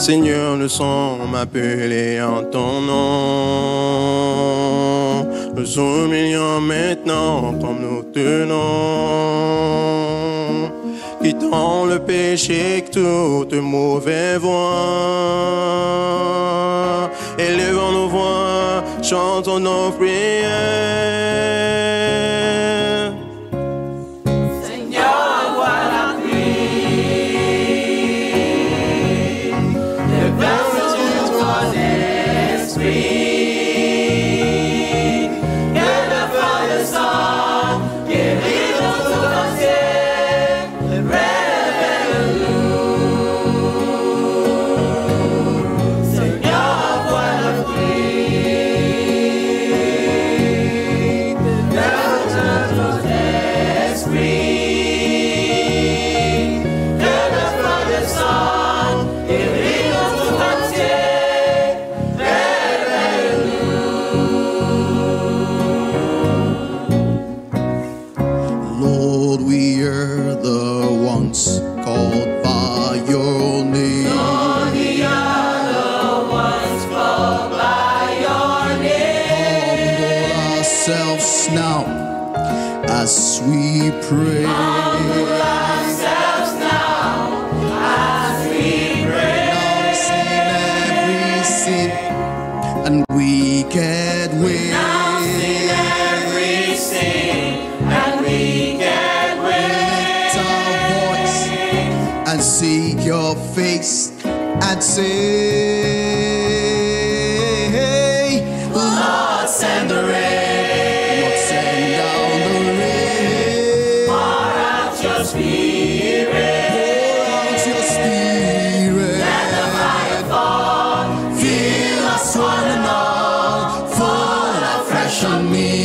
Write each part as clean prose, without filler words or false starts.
Seigneur, nous sommes appelés en ton nom. Nous humilions maintenant comme nous tenons. Quittons le péché, toute mauvaise voie. Élevons nos voix, chantons nos prières. We pray. Humble ourselves now as we pray. Renouncing every sin and wicked ways. Renouncing every sin and wicked ways. Lift our voice and seek your face and say, Lord, send the rain. on me.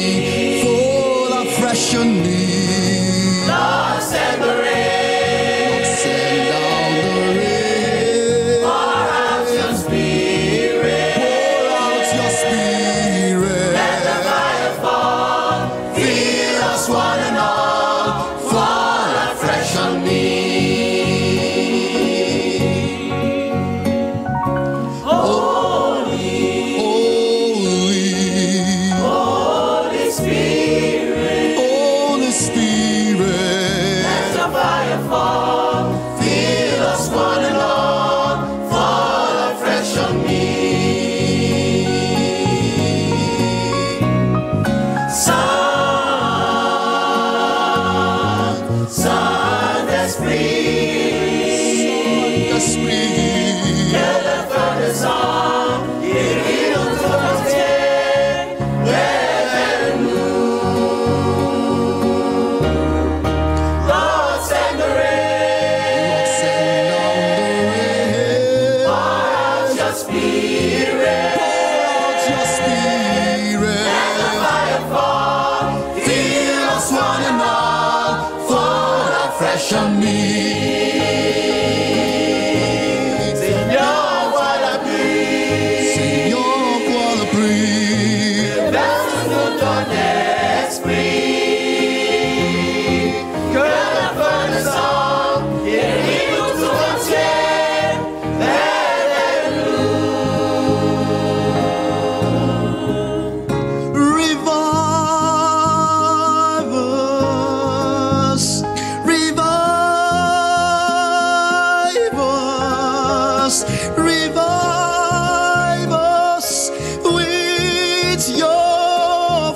us, revive us with your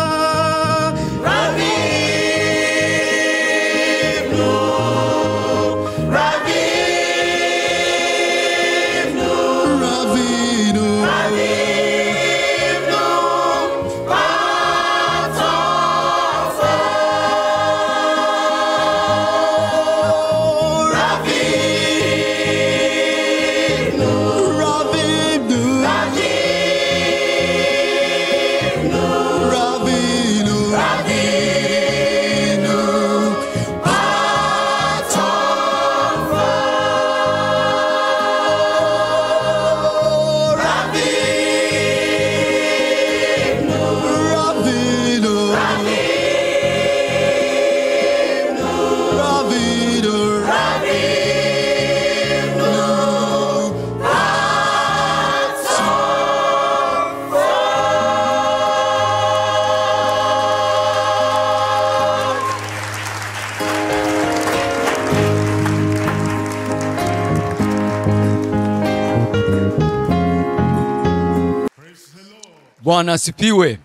fire. Ravivnu, ravivnu, Ravinu, ravivnu, Patofa. Ravivnu, Ravinu, ravivnu, Ravinu, ravivnu, Patofa. Ravivnu, Ravinu, Ravinu, Bwana asifiwe.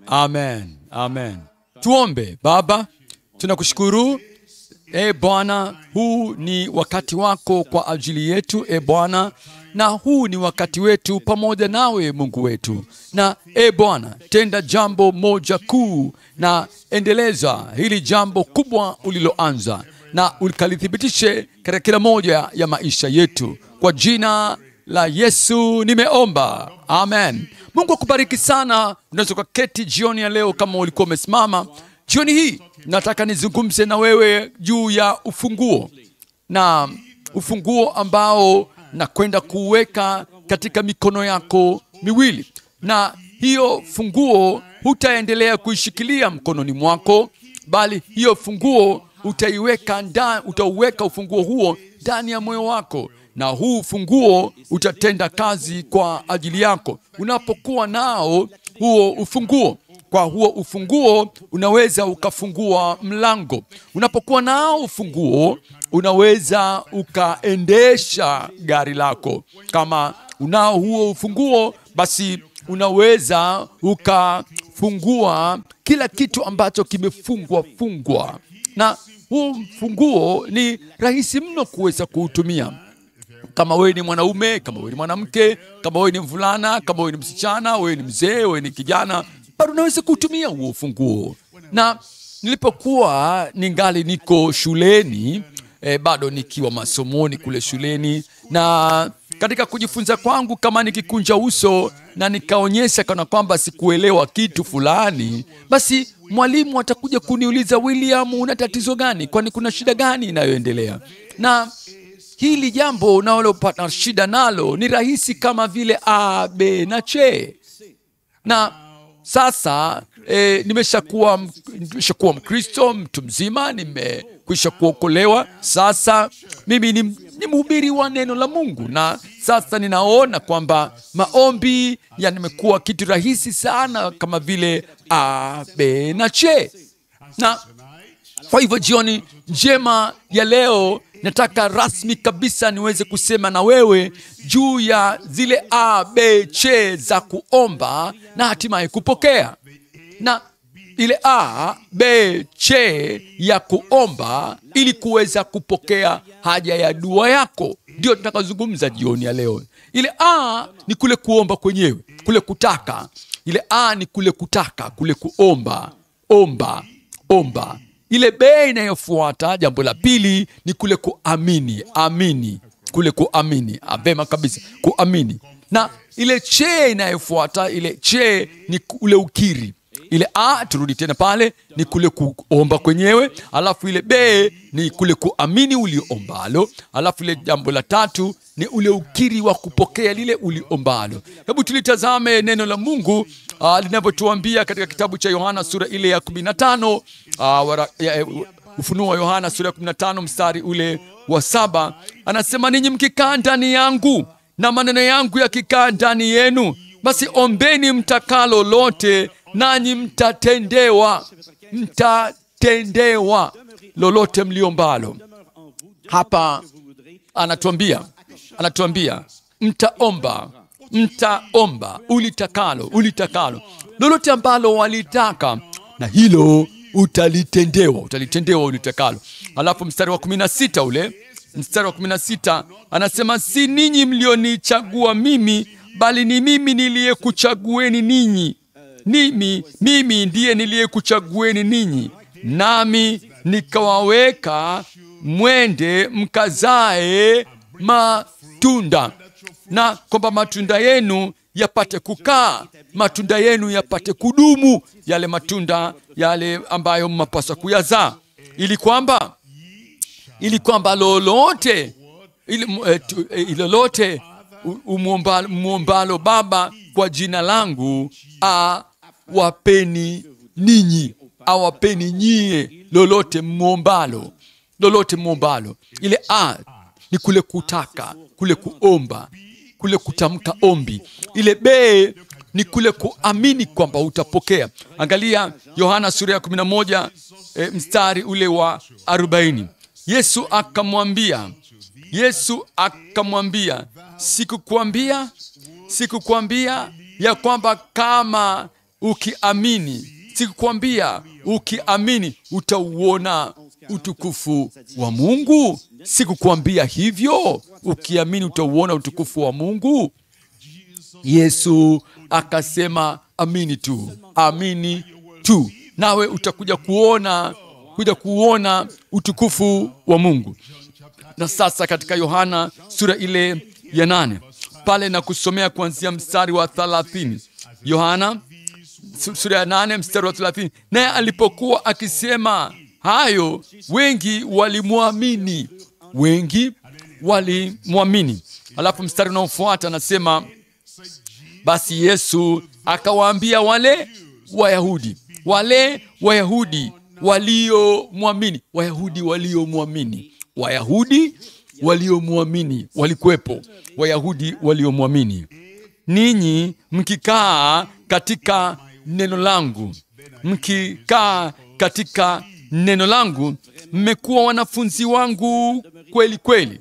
Amen. Amen. Tuombe. Baba, tunakushukuru Bwana, huu ni wakati wako kwa ajili yetu Bwana, na huu ni wakati wetu pamoja nawe Mungu wetu. Na Bwana, tenda jambo moja kuu na endeleza hili jambo kubwa uliloanza, na ulikalithibitishe katika kila moja ya maisha yetu. Kwa jina la Yesu nimeomba. Amen. Mungu akubariki sana. Unaweza kuketi jioni ya leo kama ulikuwa umesimama. Jioni hii nataka nizungumze na wewe juu ya ufunguo, na ufunguo ambao nakwenda kuweka katika mikono yako miwili, na hiyo funguo hutaendelea kuishikilia mkononi mwako, bali hiyo funguo utauweka ufunguo huo ndani ya moyo wako, na huu ufunguo utatenda kazi kwa ajili yako unapokuwa nao huo ufunguo. Kwa huo ufunguo unaweza ukafungua mlango. Unapokuwa nao ufunguo unaweza ukaendesha gari lako. Kama unao huo ufunguo, basi unaweza ukafungua kila kitu ambacho kimefungwa. Na huu funguo ni rahisi mno kuweza kuutumia. Kama wewe ni mwanaume, kama wewe ni mwanamke, kama wewe ni mvulana, kama wewe ni msichana, wewe ni mzee, wewe ni kijana, bado unaweza kutumia huo funguo. Na nilipokuwa ningali niko shuleni, bado nikiwa masomoni kule shuleni, na katika kujifunza kwangu, kama nikikunja uso na nikaonyesha kana kwamba sikuelewa kitu fulani, basi mwalimu atakuja kuniuliza, William, una tatizo gani? Kwani kuna shida gani inayoendelea? Na hili jambo unalopata shida nalo ni rahisi kama vile A, B na C. Na sasa nimeshakuwa Mkristo, mtu mzima, nimekwisha kuokolewa. Sasa mimi ni mhubiri wa neno la Mungu, na sasa ninaona kwamba maombi yamekuwa kitu rahisi sana kama vile A, B na C. Na kwa hivyo jioni njema ya leo nataka rasmi kabisa niweze kusema na wewe juu ya zile A, B, C za kuomba na hatimaye kupokea. Na ile A, B, C ya kuomba ili kuweza kupokea haja ya dua yako, ndio tutakazungumza jioni ya leo. Ile A ni kule kuomba kwenyewe, kule kutaka. Ile A ni kule kutaka, kule kuomba, omba. Ile B inayofuata, jambo la pili, ni kule kuamini, kule kuamini. Vema kabisa, kuamini. Na ile C inayofuata, ile C ni ule ukiri. Ile A, turudi tena pale, ni kule kuomba kwenyewe. Alafu ile B ni kule kuamini uliombalo. Alafu ile jambo la tatu ni ule ukiri wa kupokea lile uliombalo. Hebu tulitazame neno la Mungu linavyotuambia katika kitabu cha Yohana sura ile ya 15, Ufunuo wa Yohana sura ya 15 mstari ule wa 7. Anasema, ninyi mkikaa ndani yangu na maneno yangu yakikaa ndani yenu, basi ombeni mtakalo lote, nanyi mtatendewa. Mtatendewa lolote mliombalo. Hapa anatuambia mtaomba ulitakalo lolote ambalo walitaka, na hilo utalitendewa ulitakalo. Alafu mstari wa 16 anasema, si ninyi mlionichagua mimi, bali ni mimi niliyekuchagueni ninyi. Mimi ndiye niliyekuchagueni ninyi, nami nikawaweka mwende mkazae matunda, na kwamba matunda yenu yapate kukaa, matunda yenu yapate kudumu, yale matunda yale ambayo mmapaswa kuyazaa, ili kwamba lolote muombalo Baba kwa jina langu awapeni nyie. Lolote muombalo. Ile ni kule kutaka, kule kuomba, kule kutamka ombi. Ile B ni kule kuamini kwamba utapokea. Angalia Yohana sura ya 11 mstari ule wa 40. Yesu akamwambia, sikukwambia ya kwamba kama ukiamini utauona utukufu wa Mungu? Sikukwambia hivyo? Ukiamini utauona utukufu wa Mungu? Yesu akasema, amini tu, nawe utakuja kuona utukufu wa Mungu. Na sasa katika Yohana sura ile ya 8 pale na kusomea kuanzia mstari wa 30. Yohana sura ya 8 mstari wa 30. Naye alipokuwa akisema hayo, wengi walimwamini. Alafu mstari unaofuata anasema, basi Yesu akawaambia wale Wayahudi waliomwamini walikuwepo. Wayahudi waliomwamini, ninyi mkikaa katika neno langu, mmekuwa wanafunzi wangu kweli kweli.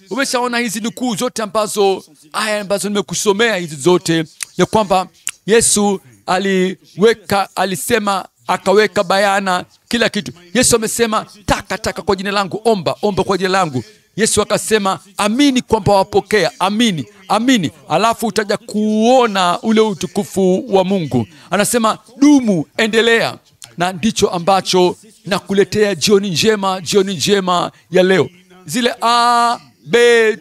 Umeshaona hizi nukuu zote ambazo nimekusomea hizi zote, ya kwamba Yesu akaweka bayana kila kitu. Yesu amesema taka kwa jina langu, omba kwa jina langu. Yesu akasema amini kwamba wapokea, amini, alafu utaja kuona ule utukufu wa Mungu. Anasema dumu, endelea. Na ndicho ambacho nakuletea jioni njema ya leo. Zile A, B,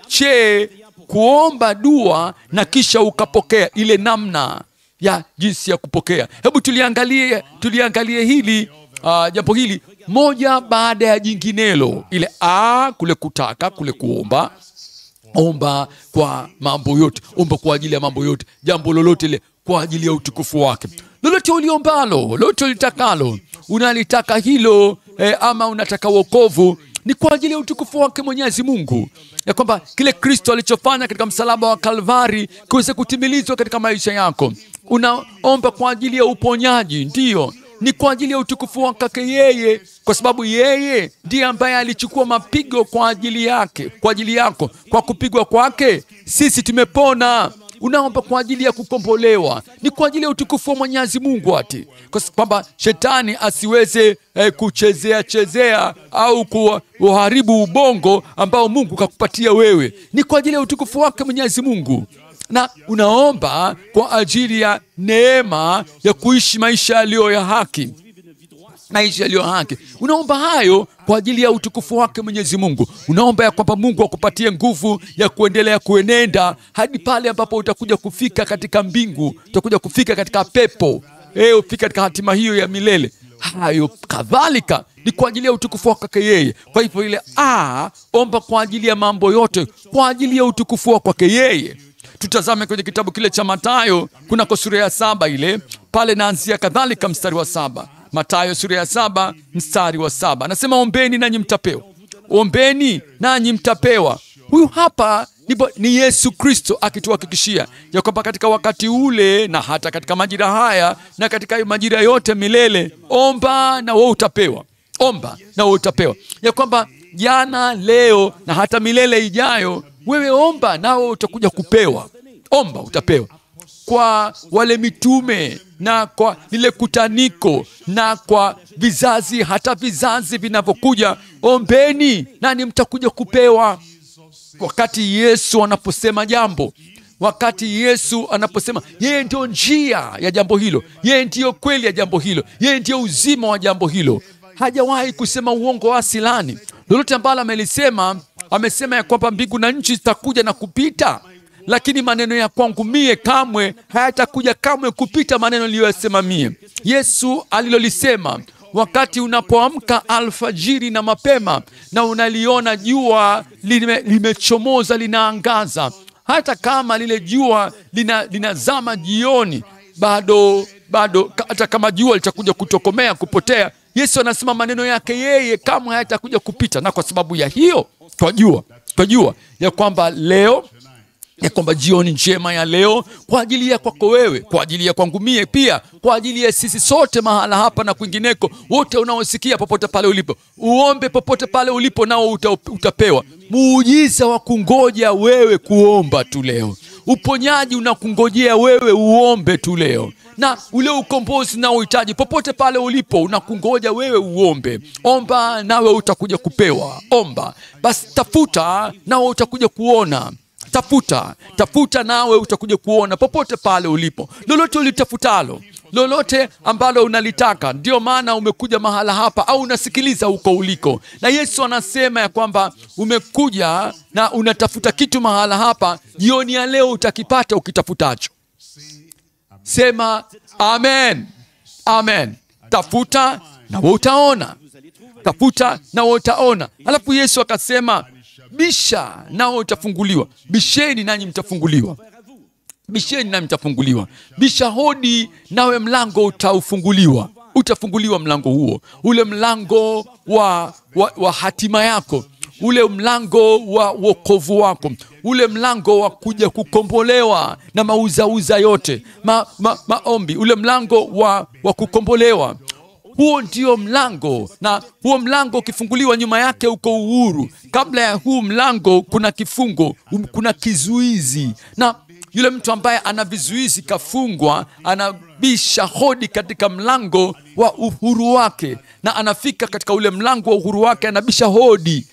C, kuomba dua na kisha ukapokea, ile namna ya jinsi ya kupokea. Hebu tuliangalie hili jambo hili moja baada ya jinginelo. Ile A, kule kutaka, kule kuomba. Omba kwa mambo yote, omba kwa ajili ya mambo yote, jambo lolote ile kwa ajili ya utukufu wake. Lolote uliombalo, lolote ulitakalo, unalitaka hilo ama unataka wokovu, ni kwa ajili ya utukufu wake Mwenyezi Mungu, ya kwamba kile Kristo alichofanya katika msalaba wa Kalvari kiweze kutimilizwa katika maisha yako. Unaomba kwa ajili ya uponyaji, ndiyo, ni kwa ajili ya utukufu wake yeye, kwa sababu yeye ndiye ambaye alichukua mapigo kwa ajili yako. Kwa kupigwa kwake sisi tumepona. Unaomba kwa ajili ya kukombolewa, ni kwa ajili ya utukufu wa Mwenyezi Mungu, ati kwa kwamba shetani asiweze kuchezea au kuharibu ubongo ambao Mungu kakupatia wewe. Ni kwa ajili ya utukufu wake Mwenyezi Mungu. Na unaomba kwa ajili ya neema ya kuishi maisha yaliyo ya haki. Unaomba hayo kwa ajili ya utukufu wake Mwenyezi Mungu. Unaomba ya kwamba Mungu akupatie nguvu ya kuendelea kuenenda hadi pale ambapo utakuja kufika katika mbingu, utakuja kufika katika pepo, ufika katika hatima hiyo ya milele. Hayo kadhalika ni kwa ajili ya utukufu wake yeye. Kwa hivyo ile omba kwa ajili ya mambo yote kwa ajili ya utukufu wake yeye. Tutazame kwenye kitabu kile cha Mathayo, kuna sura ya 7 ile, pale naanzia kadhalika mstari wa 7. Mathayo sura ya 7 mstari wa 7. Anasema ombeni nanyi mtapewa. Huyu hapa ni Yesu Kristo akituhakikishia ya kwamba katika wakati ule na hata katika majira haya na katika majira yote milele, omba na wewe utapewa. Omba na wewe utapewa. Ya kwamba jana, leo na hata milele ijayo, wewe omba na wewe utakuja kupewa. Omba utapewa. Kwa wale mitume na kwa lile kutaniko na kwa vizazi, hata vizazi vinavyokuja, ombeni nani mtakuja kupewa. Wakati Yesu anaposema jambo, wakati Yesu anaposema yeye ndio njia ya jambo hilo, yeye ndio kweli ya jambo hilo, yeye ndio uzima wa jambo hilo, hajawahi kusema uongo asilani. Lolote ambalo amelisema, amesema ya kwamba mbingu na nchi zitakuja na kupita, lakini maneno ya kwangu mie kamwe hayatakuja kamwe kupita maneno niliyosema mie. Yesu alilolisema, wakati unapoamka alfajiri na mapema na unaliona jua limechomoza linaangaza, hata kama lile jua linazama jioni, bado hata kama jua litakuja kutokomea kupotea, Yesu anasema maneno yake yeye kamwe hayatakuja kupita. Na kwa sababu ya hiyo twajua ya kwamba leo, ya kwamba jioni njema ya leo kwa ajili ya kwako wewe, kwa ajili ya kwangu mie pia, kwa ajili ya sisi sote mahala hapa na kwingineko, wote unaosikia popote pale ulipo, uombe popote pale ulipo nao utapewa. Muujiza wa kungoja wewe kuomba tu leo. Uponyaji unakungojea wewe uombe tu leo. Na ule ukombozi na uhitaji popote pale ulipo unakungoja wewe uombe. Omba nawe utakuja kupewa. Omba. Basi tafuta nawe utakuja kuona. Tafuta nawe utakuja kuona popote pale ulipo. Lolote ulitafutalo, lolote ambalo unalitaka, ndio maana umekuja mahala hapa au unasikiliza huko uliko. Na Yesu anasema ya kwamba umekuja na unatafuta kitu mahala hapa, jioni ya leo utakipata ukitafutacho. Sema amen. Amen. Tafuta na utaona. Tafuta na utaona. Alafu Yesu akasema, bisha nao utafunguliwa. Bisheni nanyi mtafunguliwa. Bisheni nanyi mtafunguliwa. Bisha hodi nawe mlango utaufunguliwa. Utafunguliwa mlango huo. Ule mlango wa hatima yako. Ule mlango wa wokovu wako. Ule mlango wa kuja kukombolewa na mauzauza yote. Maombi. Ule mlango wa kukombolewa. Huo ndio mlango, na huo mlango ukifunguliwa nyuma yake uko uhuru. Kabla ya huu mlango kuna kifungo, kuna kizuizi. Na yule mtu ambaye ana vizuizi kuna anabisha hodi katika mlango wa uhuru wake, na anafika katika ule mlango wa uhuru wake, anabisha hodi.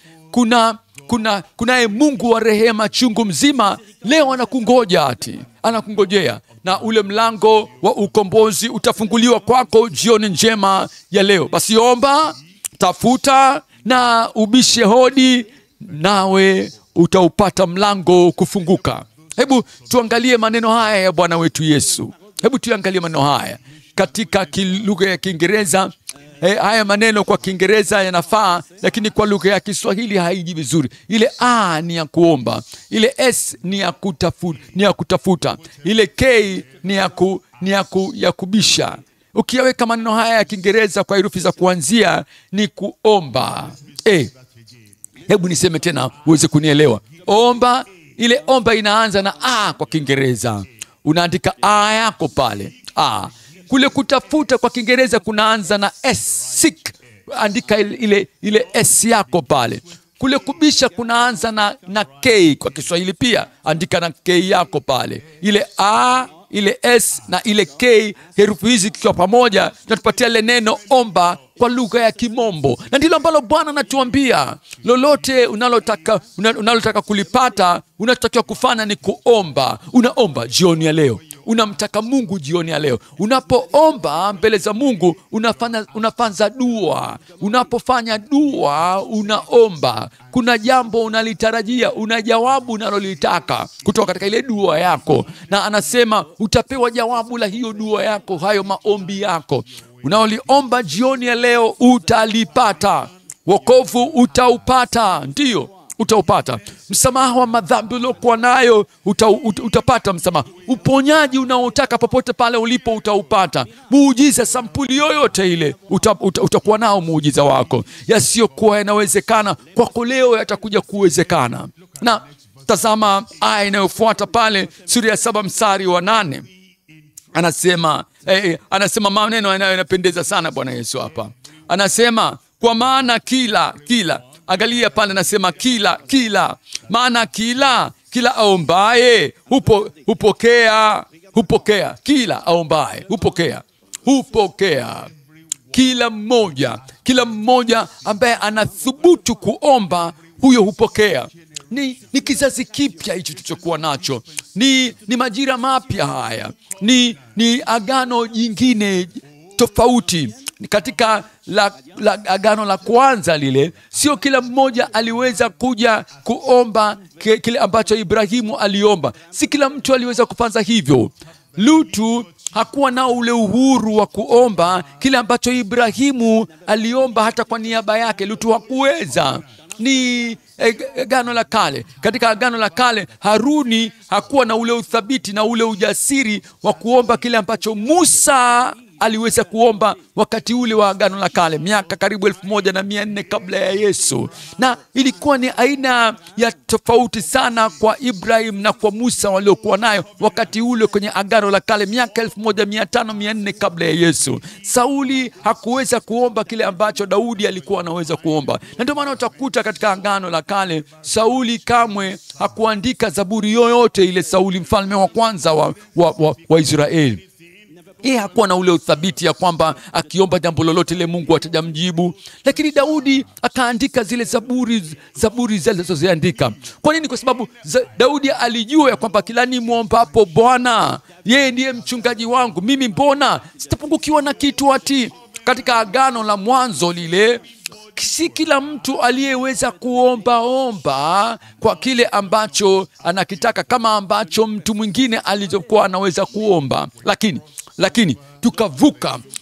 Kunaye Mungu wa rehema chungu mzima leo anakungoja, anakungojea, na ule mlango wa ukombozi utafunguliwa kwako jioni njema ya leo. Basi omba, tafuta na ubishe hodi, nawe utaupata mlango kufunguka. Hebu tuangalie maneno haya ya Bwana wetu Yesu. Hebu tuangalie maneno haya katika lugha ya Kiingereza. Haya maneno kwa Kiingereza yanafaa, lakini kwa lugha ya Kiswahili haiji vizuri. Ile A ni ya kuomba, ile S ni ya kutafuta, ile K ni ya kubisha. Ukiyaweka maneno haya ya Kiingereza kwa herufi za kuanzia ni kuomba. Hebu niseme tena uweze kunielewa. Omba, ile omba inaanza na A kwa Kiingereza. Unaandika A yako pale. A. Kule kutafuta kwa Kiingereza kunaanza na S, seek. Andika ile S yako pale. Kule kubisha kunaanza na K kwa Kiswahili pia. Andika na K yako pale. Ile A, ile S na ile K, herufi hizi kikiwa pamoja tunatupatia ile neno omba kwa lugha ya Kimombo. Na ndilo ambalo Bwana anatuambia, lolote unalotaka kulipata, unachotakiwa kufanya ni kuomba. Unaomba jioni ya leo. Unamtaka Mungu jioni ya leo. Unapoomba mbele za Mungu, unafanya dua. Unapofanya dua, unaomba. Kuna jambo unalitarajia, una jawabu unalolitaka kutoka katika ile dua yako. Na anasema utapewa jawabu la hiyo dua yako, hayo maombi yako. Unaoliomba jioni ya leo utalipata. Wokovu utaupata, ndiyo. utaupata. Msamaha wa madhambi uliokuwa nayo utapata msamaha. Uponyaji unaotaka popote pale ulipo utaupata. Muujiza sampuli yoyote ile utakuwa nao muujiza wako. Yasiyokuwa yanawezekana kwako leo yatakuja kuwezekana. Na tazama aya inayofuata pale, sura ya 7 mstari wa 8. Anasema maneno yanayopendeza sana Bwana Yesu hapa. Anasema kwa maana kila, angalia pale anasema kila, maana kila aombaye hupokea, kila aombaye hupokea. Kila mmoja ambaye anathubutu kuomba, huyo hupokea. Ni kizazi kipya hicho tulichokuwa nacho. Ni majira mapya haya. Ni agano jingine tofauti. Katika agano la kwanza lile, sio kila mmoja aliweza kuja kuomba kile ambacho Ibrahimu aliomba. Si kila mtu aliweza kufanya hivyo. Lutu hakuwa na ule uhuru wa kuomba kile ambacho Ibrahimu aliomba hata kwa niaba yake. Lutu hakuweza. Ni agano la kale. Katika agano la kale, Haruni hakuwa na ule uthabiti na ule ujasiri wa kuomba kile ambacho Musa aliweza kuomba wakati ule wa agano la kale, miaka karibu 1400 kabla ya Yesu. Na ilikuwa ni aina ya tofauti sana kwa Ibrahim na kwa Musa waliokuwa nayo wakati ule kwenye agano la kale, miaka 1500 kabla ya Yesu. Sauli hakuweza kuomba kile ambacho Daudi alikuwa anaweza kuomba. Na ndio maana utakuta katika agano la kale, Sauli kamwe hakuandika zaburi yoyote ile. Sauli mfalme wa kwanza wa Israeli, yeye hakuwa na ule uthabiti ya kwamba akiomba jambo lolote ile Mungu atajamjibu. Lakini Daudi akaandika zile zaburi zilizoziandika. Kwa nini? Kwa sababu Daudi alijua ya kwamba kila nimwombapo Bwana, yeye ndiye mchungaji wangu, mimi mbona sitapungukiwa na kitu ati. Katika agano la mwanzo lile, si kila mtu aliyeweza kuomba kwa kile ambacho anakitaka kama ambacho mtu mwingine alizokuwa anaweza kuomba. Lakini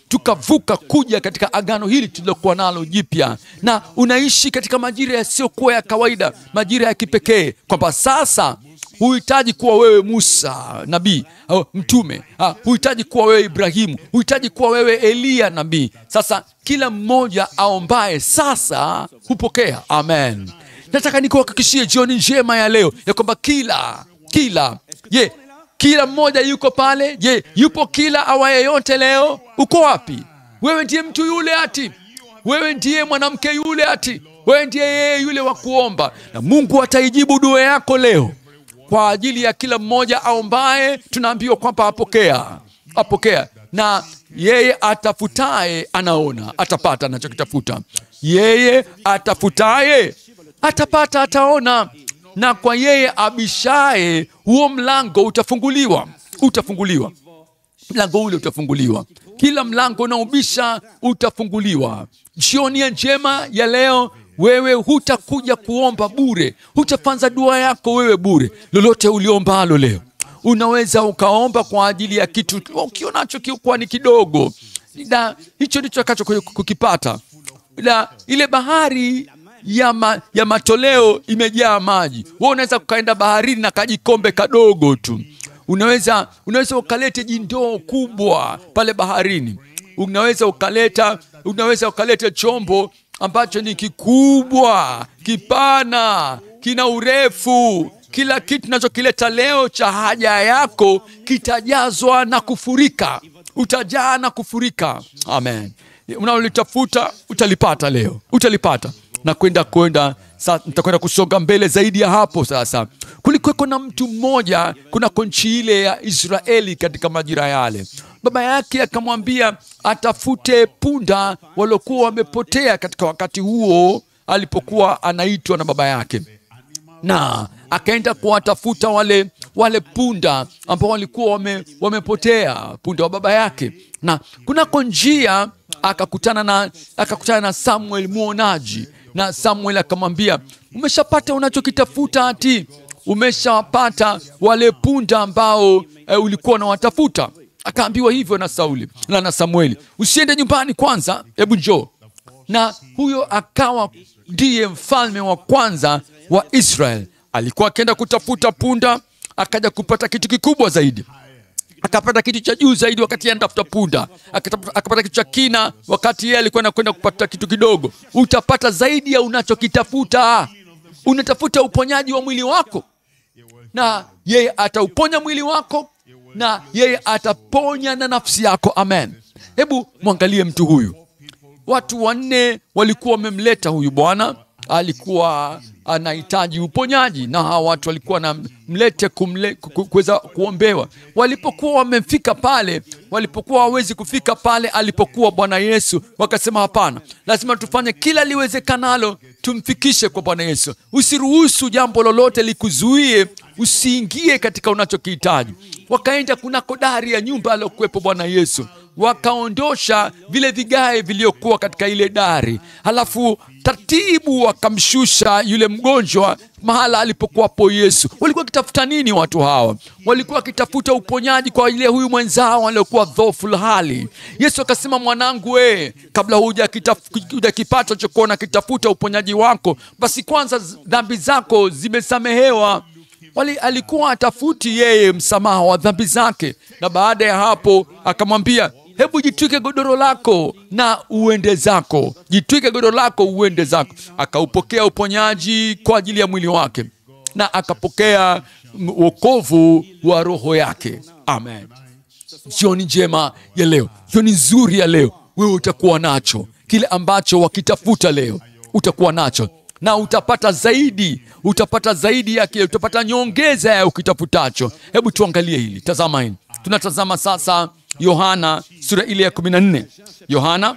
tukavuka kuja katika agano hili tulilokuwa nalo jipya, na unaishi katika majira yasiyokuwa ya kawaida, majira ya kipekee, kwamba sasa huhitaji kuwa wewe Musa nabii au mtume, huhitaji kuwa wewe Ibrahimu, huhitaji kuwa wewe Eliya nabii. Sasa kila mmoja aombaye sasa hupokea. Amen. Nataka nikuhakikishie jioni njema ya leo ya kwamba kila mmoja yuko pale. Je, yupo kila awaye yote leo? Uko wapi? Wewe ndiye mtu yule ati? Wewe ndiye mwanamke yule ati? Wewe ndiye yeye yule wa kuomba? Na Mungu ataijibu dua yako leo kwa ajili ya kila mmoja aombaye. Tunaambiwa kwamba apokea. Na yeye atafutaye anaona, atapata anachokitafuta. Yeye atafutaye atapata, ataona. Na kwa yeye abishaye, huo mlango utafunguliwa. Mlango ule utafunguliwa. Kila mlango unaobisha utafunguliwa. Jioni njema ya leo, wewe hutakuja kuomba bure. Hutafanya dua yako wewe bure. Lolote uliombalo leo, unaweza ukaomba kwa ajili ya kitu ukionacho kiukwa ni kidogo. Na hicho ndicho utakacho kukipata. Ile bahari ya matoleo imejaa maji. Wewe unaweza kukaenda baharini na kajikombe kadogo tu. Unaweza ukalete jindoo kubwa pale baharini. Unaweza ukaleta chombo ambacho ni kikubwa, kipana, kina urefu. Kila kitu unachokileta leo cha haja yako kitajazwa na kufurika. Utajaa na kufurika. Amen. Unalolitafuta utalipata leo. Utalipata. Na kwenda sasa, nitakwenda kusonga mbele zaidi ya hapo. Sasa kulikuwa na mtu mmoja kuna nchi ile ya Israeli katika majira yale. Baba yake akamwambia atafute punda waliokuwa wamepotea katika wakati huo alipokuwa anaitwa na baba yake. Na akaenda kuwatafuta wale punda ambao walikuwa wamepotea, punda wa baba yake. Na kunako njia akakutana na Samuel muonaji. Na Samuel akamwambia, umeshapata unachokitafuta ati? Umeshapata wale punda ambao ulikuwa unawatafuta? Akaambiwa hivyo na Samueli. Usiende nyumbani kwanza, hebu njoo. Na huyo akawa ndiye mfalme wa kwanza wa Israeli. Alikuwa akienda kutafuta punda, akaja kupata kitu kikubwa zaidi. Akapata kitu cha juu zaidi wakati yeye anatafuta punda. Akapata kitu cha kina wakati yeye alikuwa anakwenda kupata kitu kidogo. Utapata zaidi ya unachokitafuta. Unatafuta uponyaji wa mwili wako, na yeye atauponya mwili wako, na yeye ataponya na nafsi yako. Amen. Hebu mwangalie mtu huyu. Watu 4 walikuwa wamemleta huyu bwana. Alikuwa anahitaji uponyaji, na hawa watu walikuwa na mlete kuweza kuombewa. Walipokuwa wamefika pale, walipokuwa hawezi kufika pale alipokuwa Bwana Yesu, wakasema hapana, lazima tufanye kila liwezekanalo tumfikishe kwa Bwana Yesu. Usiruhusu jambo lolote likuzuie usiingie katika unachokihitaji. Wakaenda kunako dari ya nyumba aliyokuwepo Bwana Yesu, wakaondosha vile vigae vilivyokuwa katika ile dari, halafu taratibu wakamshusha yule mgonjwa mahala alipokuwapo Yesu. Walikuwa wakitafuta nini watu hawa? Walikuwa wakitafuta uponyaji kwa ile huyu mwenzao aliyekuwa dhaifu hali. Yesu akasema, mwanangu kabla hujakipata chokuona kitafuta uponyaji wako, basi kwanza dhambi zako zimesamehewa. Alikuwa atafuti yeye msamaha wa dhambi zake, na baada ya hapo akamwambia, hebu jitwike godoro lako na uende zako. Jitwike godoro lako uende zako. Akaupokea uponyaji kwa ajili ya mwili wake, na akapokea wokovu wa roho yake. Amen. Jioni njema ya leo, jioni nzuri ya leo, wewe utakuwa nacho kile ambacho wakitafuta leo. Utakuwa nacho na utapata zaidi, utapata zaidi yake, utapata nyongeza ya ukitafutacho. Hebu tuangalie hili, tazama hili. Tunatazama sasa Yohana sura ile ya 14. Yohana,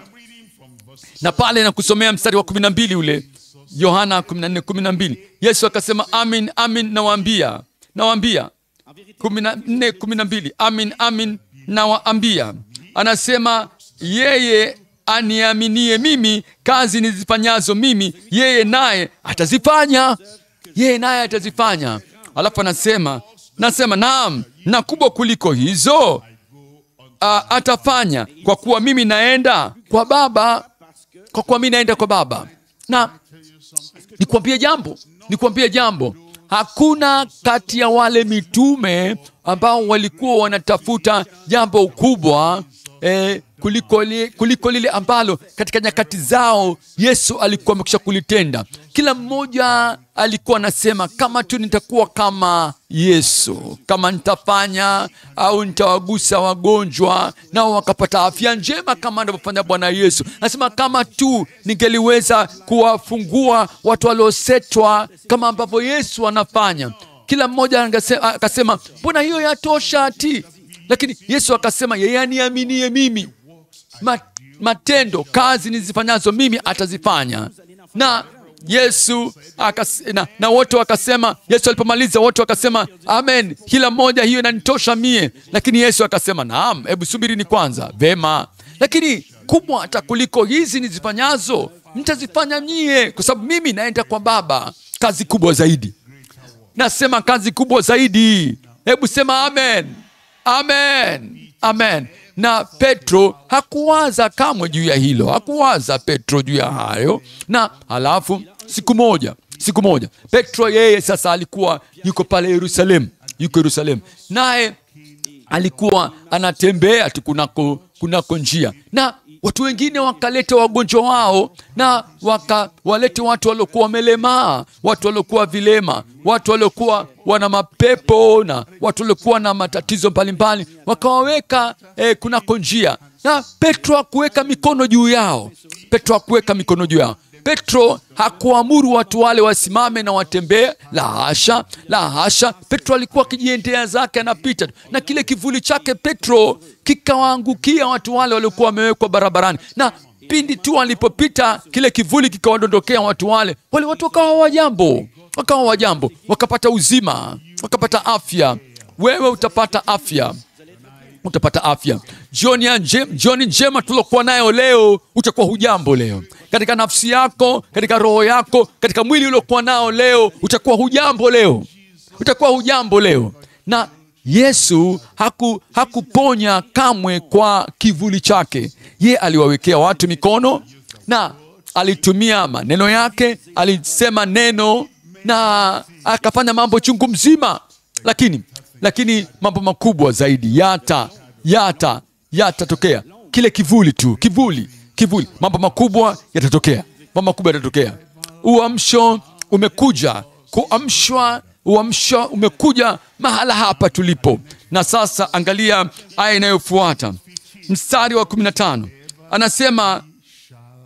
na pale na kusomea mstari wa 12 ule. Yohana 14:12. Yesu akasema, amin amin nawaambia. 14:12. Amin amin nawaambia. Anasema, yeye aniaminie mimi, kazi nizifanyazo mimi yeye naye atazifanya. Yeye naye atazifanya. Alafu nasema naam, na kubwa kuliko hizo atafanya, kwa kuwa mimi naenda kwa Baba. Kwa kuwa mimi naenda kwa Baba. Na nikwambie jambo. Hakuna kati ya wale mitume ambao walikuwa wanatafuta jambo kubwa kuliko lile ambalo katika nyakati zao Yesu alikuwa amekwisha kulitenda. Kila mmoja alikuwa anasema, kama tu nitakuwa kama Yesu, kama nitafanya au nitawagusa wagonjwa nao wakapata afya njema kama anavyofanya Bwana Yesu. Anasema, kama tu ningeliweza kuwafungua watu waliosetwa kama ambavyo Yesu anafanya. Kila mmoja akasema, mbona hiyo yatosha ati? Lakini Yesu akasema, yeye aniaminie mimi, matendo, kazi nizifanyazo mimi atazifanya. Na Yesu na wote wakasema, Yesu alipomaliza wote wakasema, amen, kila mmoja, hiyo inanitosha mie. Lakini Yesu akasema, naam, hebu subirini kwanza. Vema, lakini kubwa hata kuliko hizi nizifanyazo mtazifanya nyie, kwa sababu mimi naenda kwa Baba. Kazi kubwa zaidi. Nasema kazi kubwa zaidi. Hebu sema amen. Amen. Amen. Na Petro hakuwaza kamwe juu ya hilo. Hakuwaza Petro juu ya hayo. Na halafu siku moja Petro yeye sasa alikuwa yuko pale Yerusalemu. Naye alikuwa anatembea tu kunako njia. Na watu wengine wakaleta wagonjwa wao, na walete watu waliokuwa wamelemaa, watu waliokuwa vilema, watu waliokuwa wana mapepo, na watu waliokuwa na matatizo mbalimbali, wakawaweka kunako njia. Na Petro hakuweka mikono juu yao. Petro hakuamuru watu wale wasimame na watembee. La hasha. Petro alikuwa akijiendea zake, anapita, na kile kivuli chake Petro kikawaangukia watu wale waliokuwa wamewekwa barabarani. Na pindi tu alipopita, kile kivuli kikawadondokea watu wale watu wakawa wajambo, wakapata uzima, wakapata afya. Wewe utapata afya. Jioni njema tulokuwa nayo leo, utakuwa hujambo leo. Katika nafsi yako, katika roho yako, katika mwili uliokuwa nao leo, utakuwa hujambo leo. Na Yesu hakuponya kamwe kwa kivuli chake. Ye aliwawekea watu mikono, na alitumia maneno yake. Alisema neno na akafanya mambo chungu mzima, lakini mambo makubwa zaidi yatatokea. Kile kivuli, mambo makubwa yatatokea. Uamsho umekuja, uamsho umekuja mahala hapa tulipo. Na sasa angalia aya inayofuata, mstari wa 15.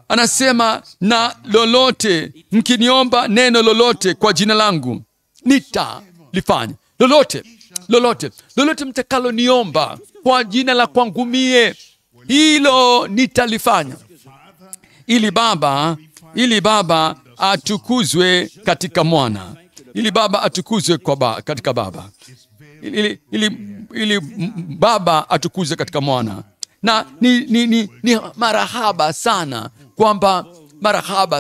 Anasema na lolote mkiniomba neno lolote kwa jina langu nitalifanya. Lolote mtakaloniomba kwa jina la kwangu mie, hilo nitalifanya, ili Baba atukuzwe katika Mwana, ili Baba atukuzwe katika Baba, ili Baba atukuzwe katika Mwana. Na ni marahaba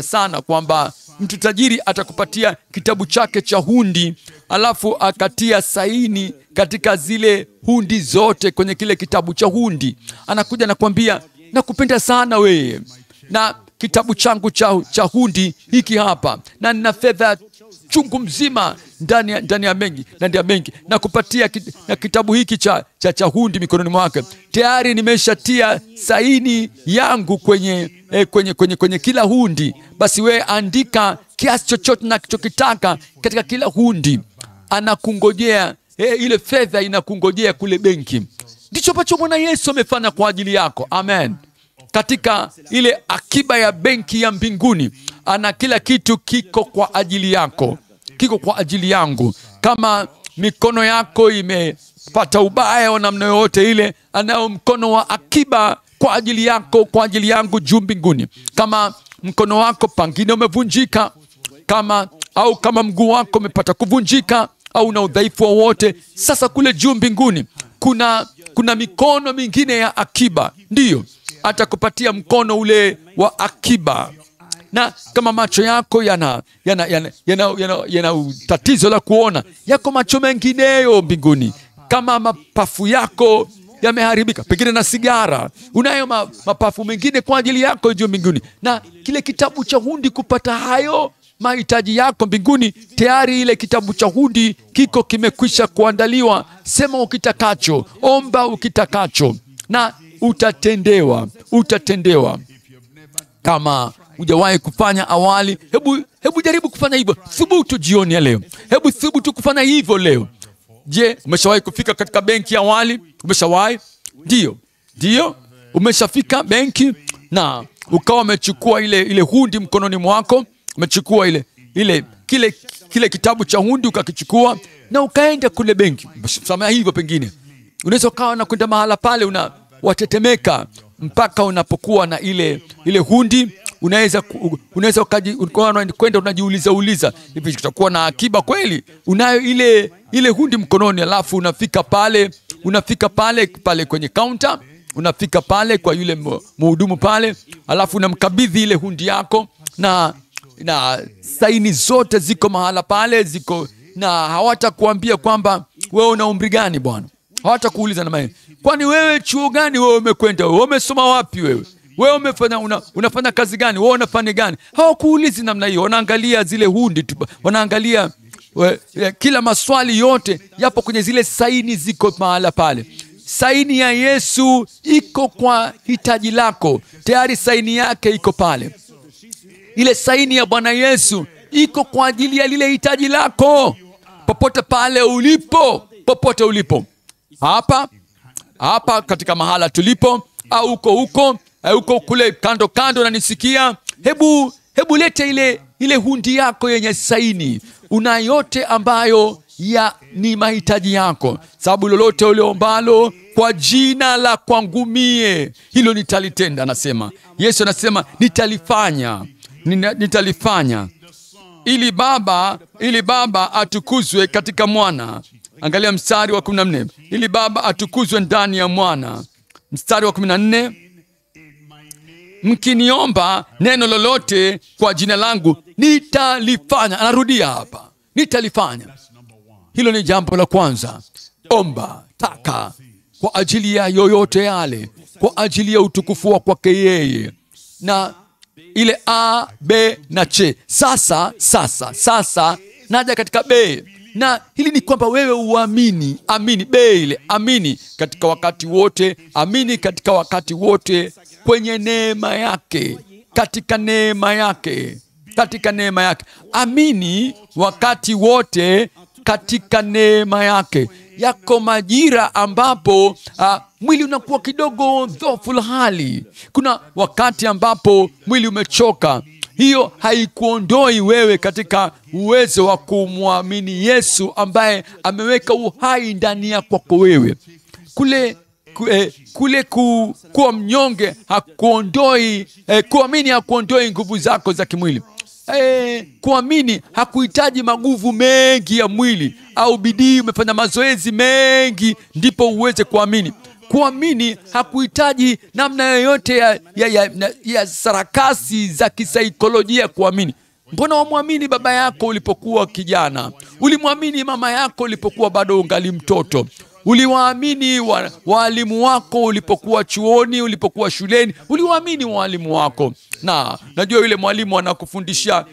sana kwamba mtu tajiri atakupatia kitabu chake cha hundi, alafu akatia saini katika zile hundi zote kwenye kile kitabu cha hundi. Anakuja na kuambia, nakupenda sana wewe, na kitabu changu cha hundi hiki hapa, na nina fedha chungu mzima ndani ya benki, na kupatia na kitabu hiki cha hundi mikononi mwake. Tayari nimeshatia saini yangu kwenye kila hundi. Basi we andika kiasi chochote nachokitaka katika kila hundi. Anakungojea, ile fedha inakungojea kule benki. Ndicho ambacho Bwana Yesu amefanya kwa ajili yako. Amen. Katika ile akiba ya benki ya mbinguni, ana kila kitu kiko kwa ajili yako, kiko kwa ajili yangu. Kama mikono yako imepata ubaya wa namna yoyote ile, anao mkono wa akiba kwa ajili yako, kwa ajili yangu juu mbinguni. Kama mkono wako pengine umevunjika, kama mguu wako umepata kuvunjika, au na udhaifu wowote, sasa kule juu mbinguni kuna mikono mingine ya akiba. Ndiyo, atakupatia mkono ule wa akiba. Na kama macho yako yana tatizo la kuona, yako macho mengineyo mbinguni. Kama mapafu yako yameharibika pengine na sigara, unayo mapafu mengine kwa ajili yako juu mbinguni. Na kile kitabu cha hundi kupata hayo mahitaji yako mbinguni, tayari ile kitabu cha hundi kimekwisha kuandaliwa. Sema ukitakacho, omba ukitakacho, na utatendewa. Kama hujawahi kufanya awali, hebu jaribu kufanya hivyo. Thubutu jioni ya leo, hebu thubutu kufanya hivyo leo. Je, umeshawahi kufika katika benki awali? Umeshawahi? Ndio. Umeshafika benki na ukawa umechukua ile hundi mkononi mwako, umechukua kile kitabu cha hundi ukakichukua na ukaenda kule benki. Sema hivyo, pengine unaweza ukawa na kwenda mahala pale watetemeka mpaka unapokuwa na ile hundi. Unaweza kwenda unajiuliza, hivi tutakuwa na akiba kweli? Unayo ile hundi mkononi, alafu unafika pale kwenye counter, unafika pale kwa yule mhudumu pale, alafu unamkabidhi ile hundi yako, na saini zote ziko mahala pale, ziko, na hawatakuambia kwamba wewe una umri gani bwana. Hawatakuuliza na maana, kwani wewe chuo gani wewe umekwenda, wewe umesoma wapi, wewe unafanya kazi gani, wewe unafanya gani. Hawakuulizi namna hiyo. Wanaangalia zile hundi tu, wanaangalia kila maswali yote yapo kwenye zile saini, ziko mahala pale. Saini ya Yesu iko kwa hitaji lako, tayari saini yake iko pale. Ile saini ya Bwana Yesu iko kwa ajili ya lile hitaji lako, popote pale ulipo, hapa katika mahala tulipo, au huko kule kando unanisikia, hebu lete ile hundi yako yenye saini. Una yote ambayo ni mahitaji yako, sababu lolote uliombalo kwa jina la kwangu mie, hilo nitalitenda. Anasema Yesu, anasema nitalifanya ili Baba atukuzwe katika Mwana. Angalia mstari wa 14, ili Baba atukuzwe ndani ya Mwana. Mstari wa 14, mkiniomba neno lolote kwa jina langu nitalifanya. Anarudia hapa, nitalifanya. Hilo ni jambo la kwanza. Omba, taka kwa ajili ya yoyote yale, kwa ajili ya utukufu wa kwake yeye, na ile A, B na C. Sasa naja katika be, na hili ni kwamba wewe uamini, amini be ile, amini katika wakati wote, amini katika wakati wote kwenye neema yake, katika neema yake, katika neema yake. Amini wakati wote katika neema yake. Yako majira ambapo mwili unakuwa kidogo dhaifu hali. Kuna wakati ambapo mwili umechoka. Hiyo haikuondoi wewe katika uwezo wa kumwamini Yesu ambaye ameweka uhai ndani yako wewe. Kuwa mnyonge hakuondoi, kuamini hakuondoi nguvu zako za kimwili. Kuamini hakuhitaji maguvu mengi ya mwili au bidii, umefanya mazoezi mengi ndipo uweze kuamini. Kuamini hakuhitaji namna yoyote ya sarakasi za kisaikolojia kuamini. Mbona wamwamini baba yako ulipokuwa kijana? Ulimwamini mama yako ulipokuwa bado ungali mtoto? Uliwaamini walimu wako ulipokuwa chuoni, ulipokuwa shuleni? Uliwaamini walimu wako? Na najua yule mwalimu anakufundisha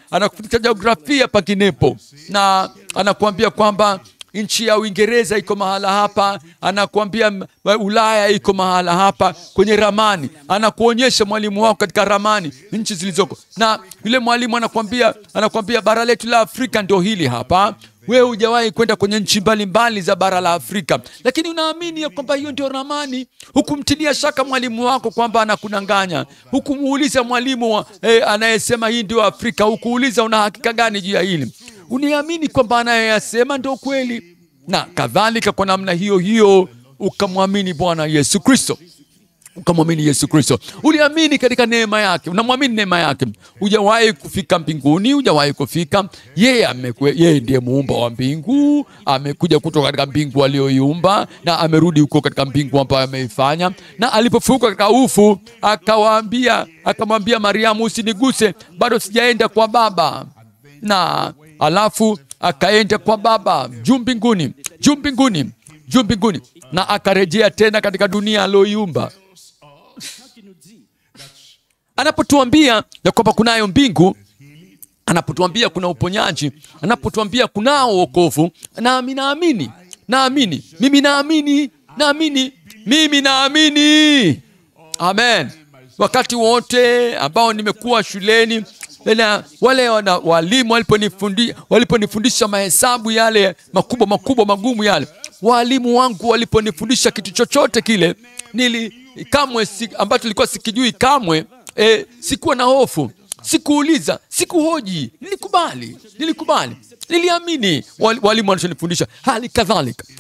jiografia pakinepo, na anakuambia kwamba nchi ya Uingereza iko mahala hapa, anakuambia Ulaya iko mahala hapa kwenye ramani, anakuonyesha mwalimu wako katika ramani nchi zilizoko, na yule mwalimu anakuambia bara letu la Afrika ndio hili hapa. Wewe hujawahi kwenda kwenye nchi mbalimbali za bara la Afrika, lakini unaamini ya kwamba hiyo ndio ramani. Hukumtilia shaka mwalimu wako kwamba anakudanganya. Hukumuuliza mwalimu anayesema hii ndio Afrika, hukuuliza una hakika gani juu ya hili. Uniamini kwamba anayesema ndio kweli. Na kadhalika kwa namna hiyo hiyo ukamwamini Bwana Yesu Kristo. Ukamwamini Yesu Kristo. Uliamini katika neema yake. Unamwamini neema yake. Hujawahi kufika mbinguni, hujawahi kufika. Yeye ndiye muumba wa mbingu. Amekuja kutoka katika mbingu aliyoiumba na amerudi huko katika mbingu ambayo ameifanya. Na alipofufuka katika ufu, akamwambia Mariamu, usiniguse, bado sijaenda kwa Baba. Na alafu akaenda kwa Baba juu mbinguni, na akarejea tena katika dunia aliyoiumba. Anapotuambia ya kwamba kunayo mbingu, anapotuambia kuna uponyaji, anapotuambia kunao wokovu, naamini. Mimi naamini. Amen. Wakati wote ambao nimekuwa shuleni, wale walimu waliponifundisha mahesabu yale makubwa magumu yale, walimu wangu waliponifundisha kitu chochote kile, ambacho nilikuwa sikijui kamwe, sikuwa na hofu, sikuuliza, sikuhoji, nilikubali, niliamini walimu wanachonifundisha.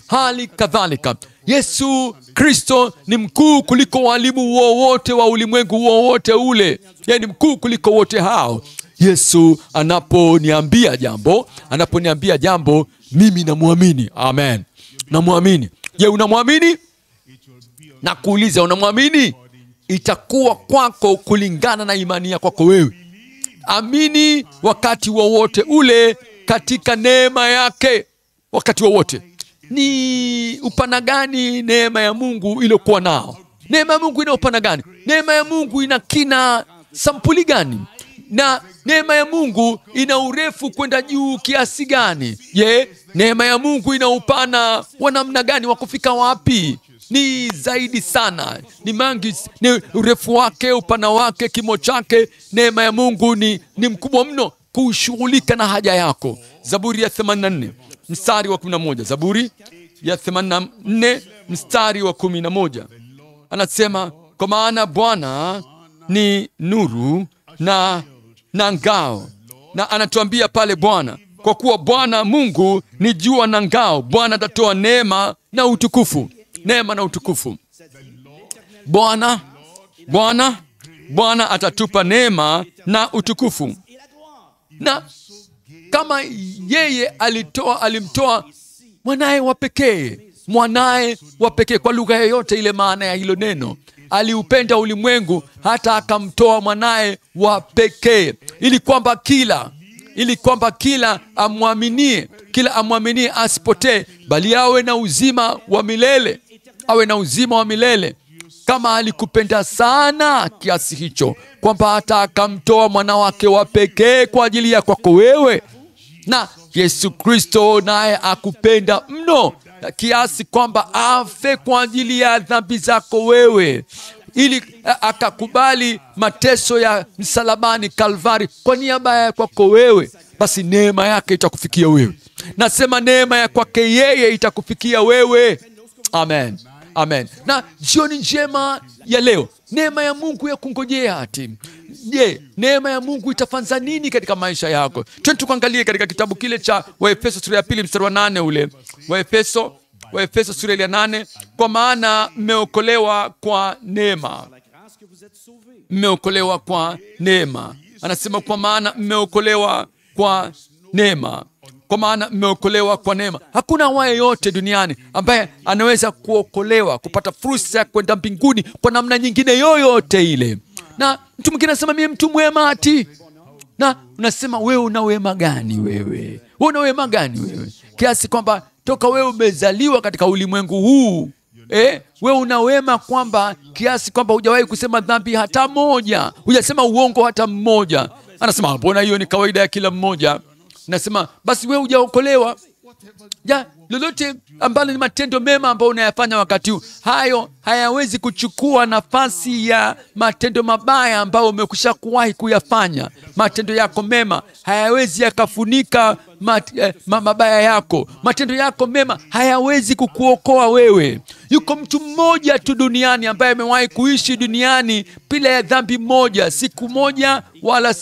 Hali kadhalika Yesu Kristo ni mkuu kuliko walimu wowote wa ulimwengu wowote ule. Yeye ni mkuu kuliko wote hao. Yesu anaponiambia jambo, mimi namwamini. Amen. Namwamini. Je, unamwamini? Na kuuliza, unamwamini? Itakuwa kwako kulingana na imani yako kwako wewe. Amini wakati wowote ule katika neema yake, wakati wowote. Ni upana gani neema ya Mungu iliyokuwa nao? Neema ya Mungu ina upana gani? Neema ya Mungu ina kina sampuli gani? Na neema ya Mungu ina urefu kwenda juu kiasi gani? Neema ya Mungu ina upana wa namna gani, wa kufika wapi? Ni zaidi sana, ni mangi, ni urefu wake, upana wake, kimo chake. Neema ya Mungu ni mkubwa mno kushughulika na haja yako. Zaburi ya 84 mstari wa 11. Zaburi ya 84 mstari wa 11. Anasema, kwa maana Bwana ni nuru na ngao. Na anatuambia pale Bwana, kwa kuwa Bwana Mungu ni jua na ngao, Bwana atatoa neema na utukufu. Neema na utukufu. Bwana atatupa neema na utukufu. Na kama yeye alimtoa mwanae wa pekee, kwa lugha yoyote ile maana ya hilo neno, aliupenda ulimwengu hata akamtoa mwanae wa pekee, ili kwamba kila amwaminie asipotee, bali awe na uzima wa milele. Kama alikupenda sana kiasi hicho kwamba hata akamtoa mwana wake wa pekee kwa ajili ya kwako wewe. Na Yesu Kristo naye akupenda mno kiasi kwamba afe kwa ajili ya dhambi zako wewe, ili akakubali mateso ya msalabani Kalvari kwa niaba ya kwako wewe. Basi neema yake itakufikia wewe. Nasema neema ya kwake yeye itakufikia wewe. Amen. Amen. Na jioni njema ya leo, neema ya Mungu ya kungojea ati. Je, neema ya Mungu itafanza nini katika maisha yako? Twende tukaangalie katika kitabu kile cha Waefeso sura ya 2 mstari wa 8 ule. Waefeso sura ya 8, kwa maana mmeokolewa kwa neema. Mmeokolewa kwa neema. Anasema kwa maana mmeokolewa kwa neema. Kwa maana mmeokolewa kwa neema. Hakuna awaye yote duniani ambaye anaweza kuokolewa, kupata fursa ya kwenda mbinguni kwa namna nyingine yoyote ile. Na mtu mwingine anasema mimi mtu mwema ati. Na unasema wewe una wema gani wewe? Wewe una wema gani wewe? Kiasi kwamba toka wewe umezaliwa katika ulimwengu huu, wewe una wema kwamba kiasi kwamba hujawahi kusema dhambi hata moja, hujasema uongo hata mmoja. Anasema mbona hiyo ni kawaida ya kila mmoja. Nasema basi wewe hujaokolewa. Ja, lolote ambalo ni matendo mema ambayo unayafanya wakati huu, hayo hayawezi kuchukua nafasi ya matendo mabaya ambayo umekwisha kuwahi kuyafanya. Matendo yako mema hayawezi yakafunika mabaya yako. Matendo yako mema hayawezi kukuokoa wewe. Yuko mtu mmoja tu duniani ambaye amewahi kuishi duniani bila ya dhambi moja, siku moja wala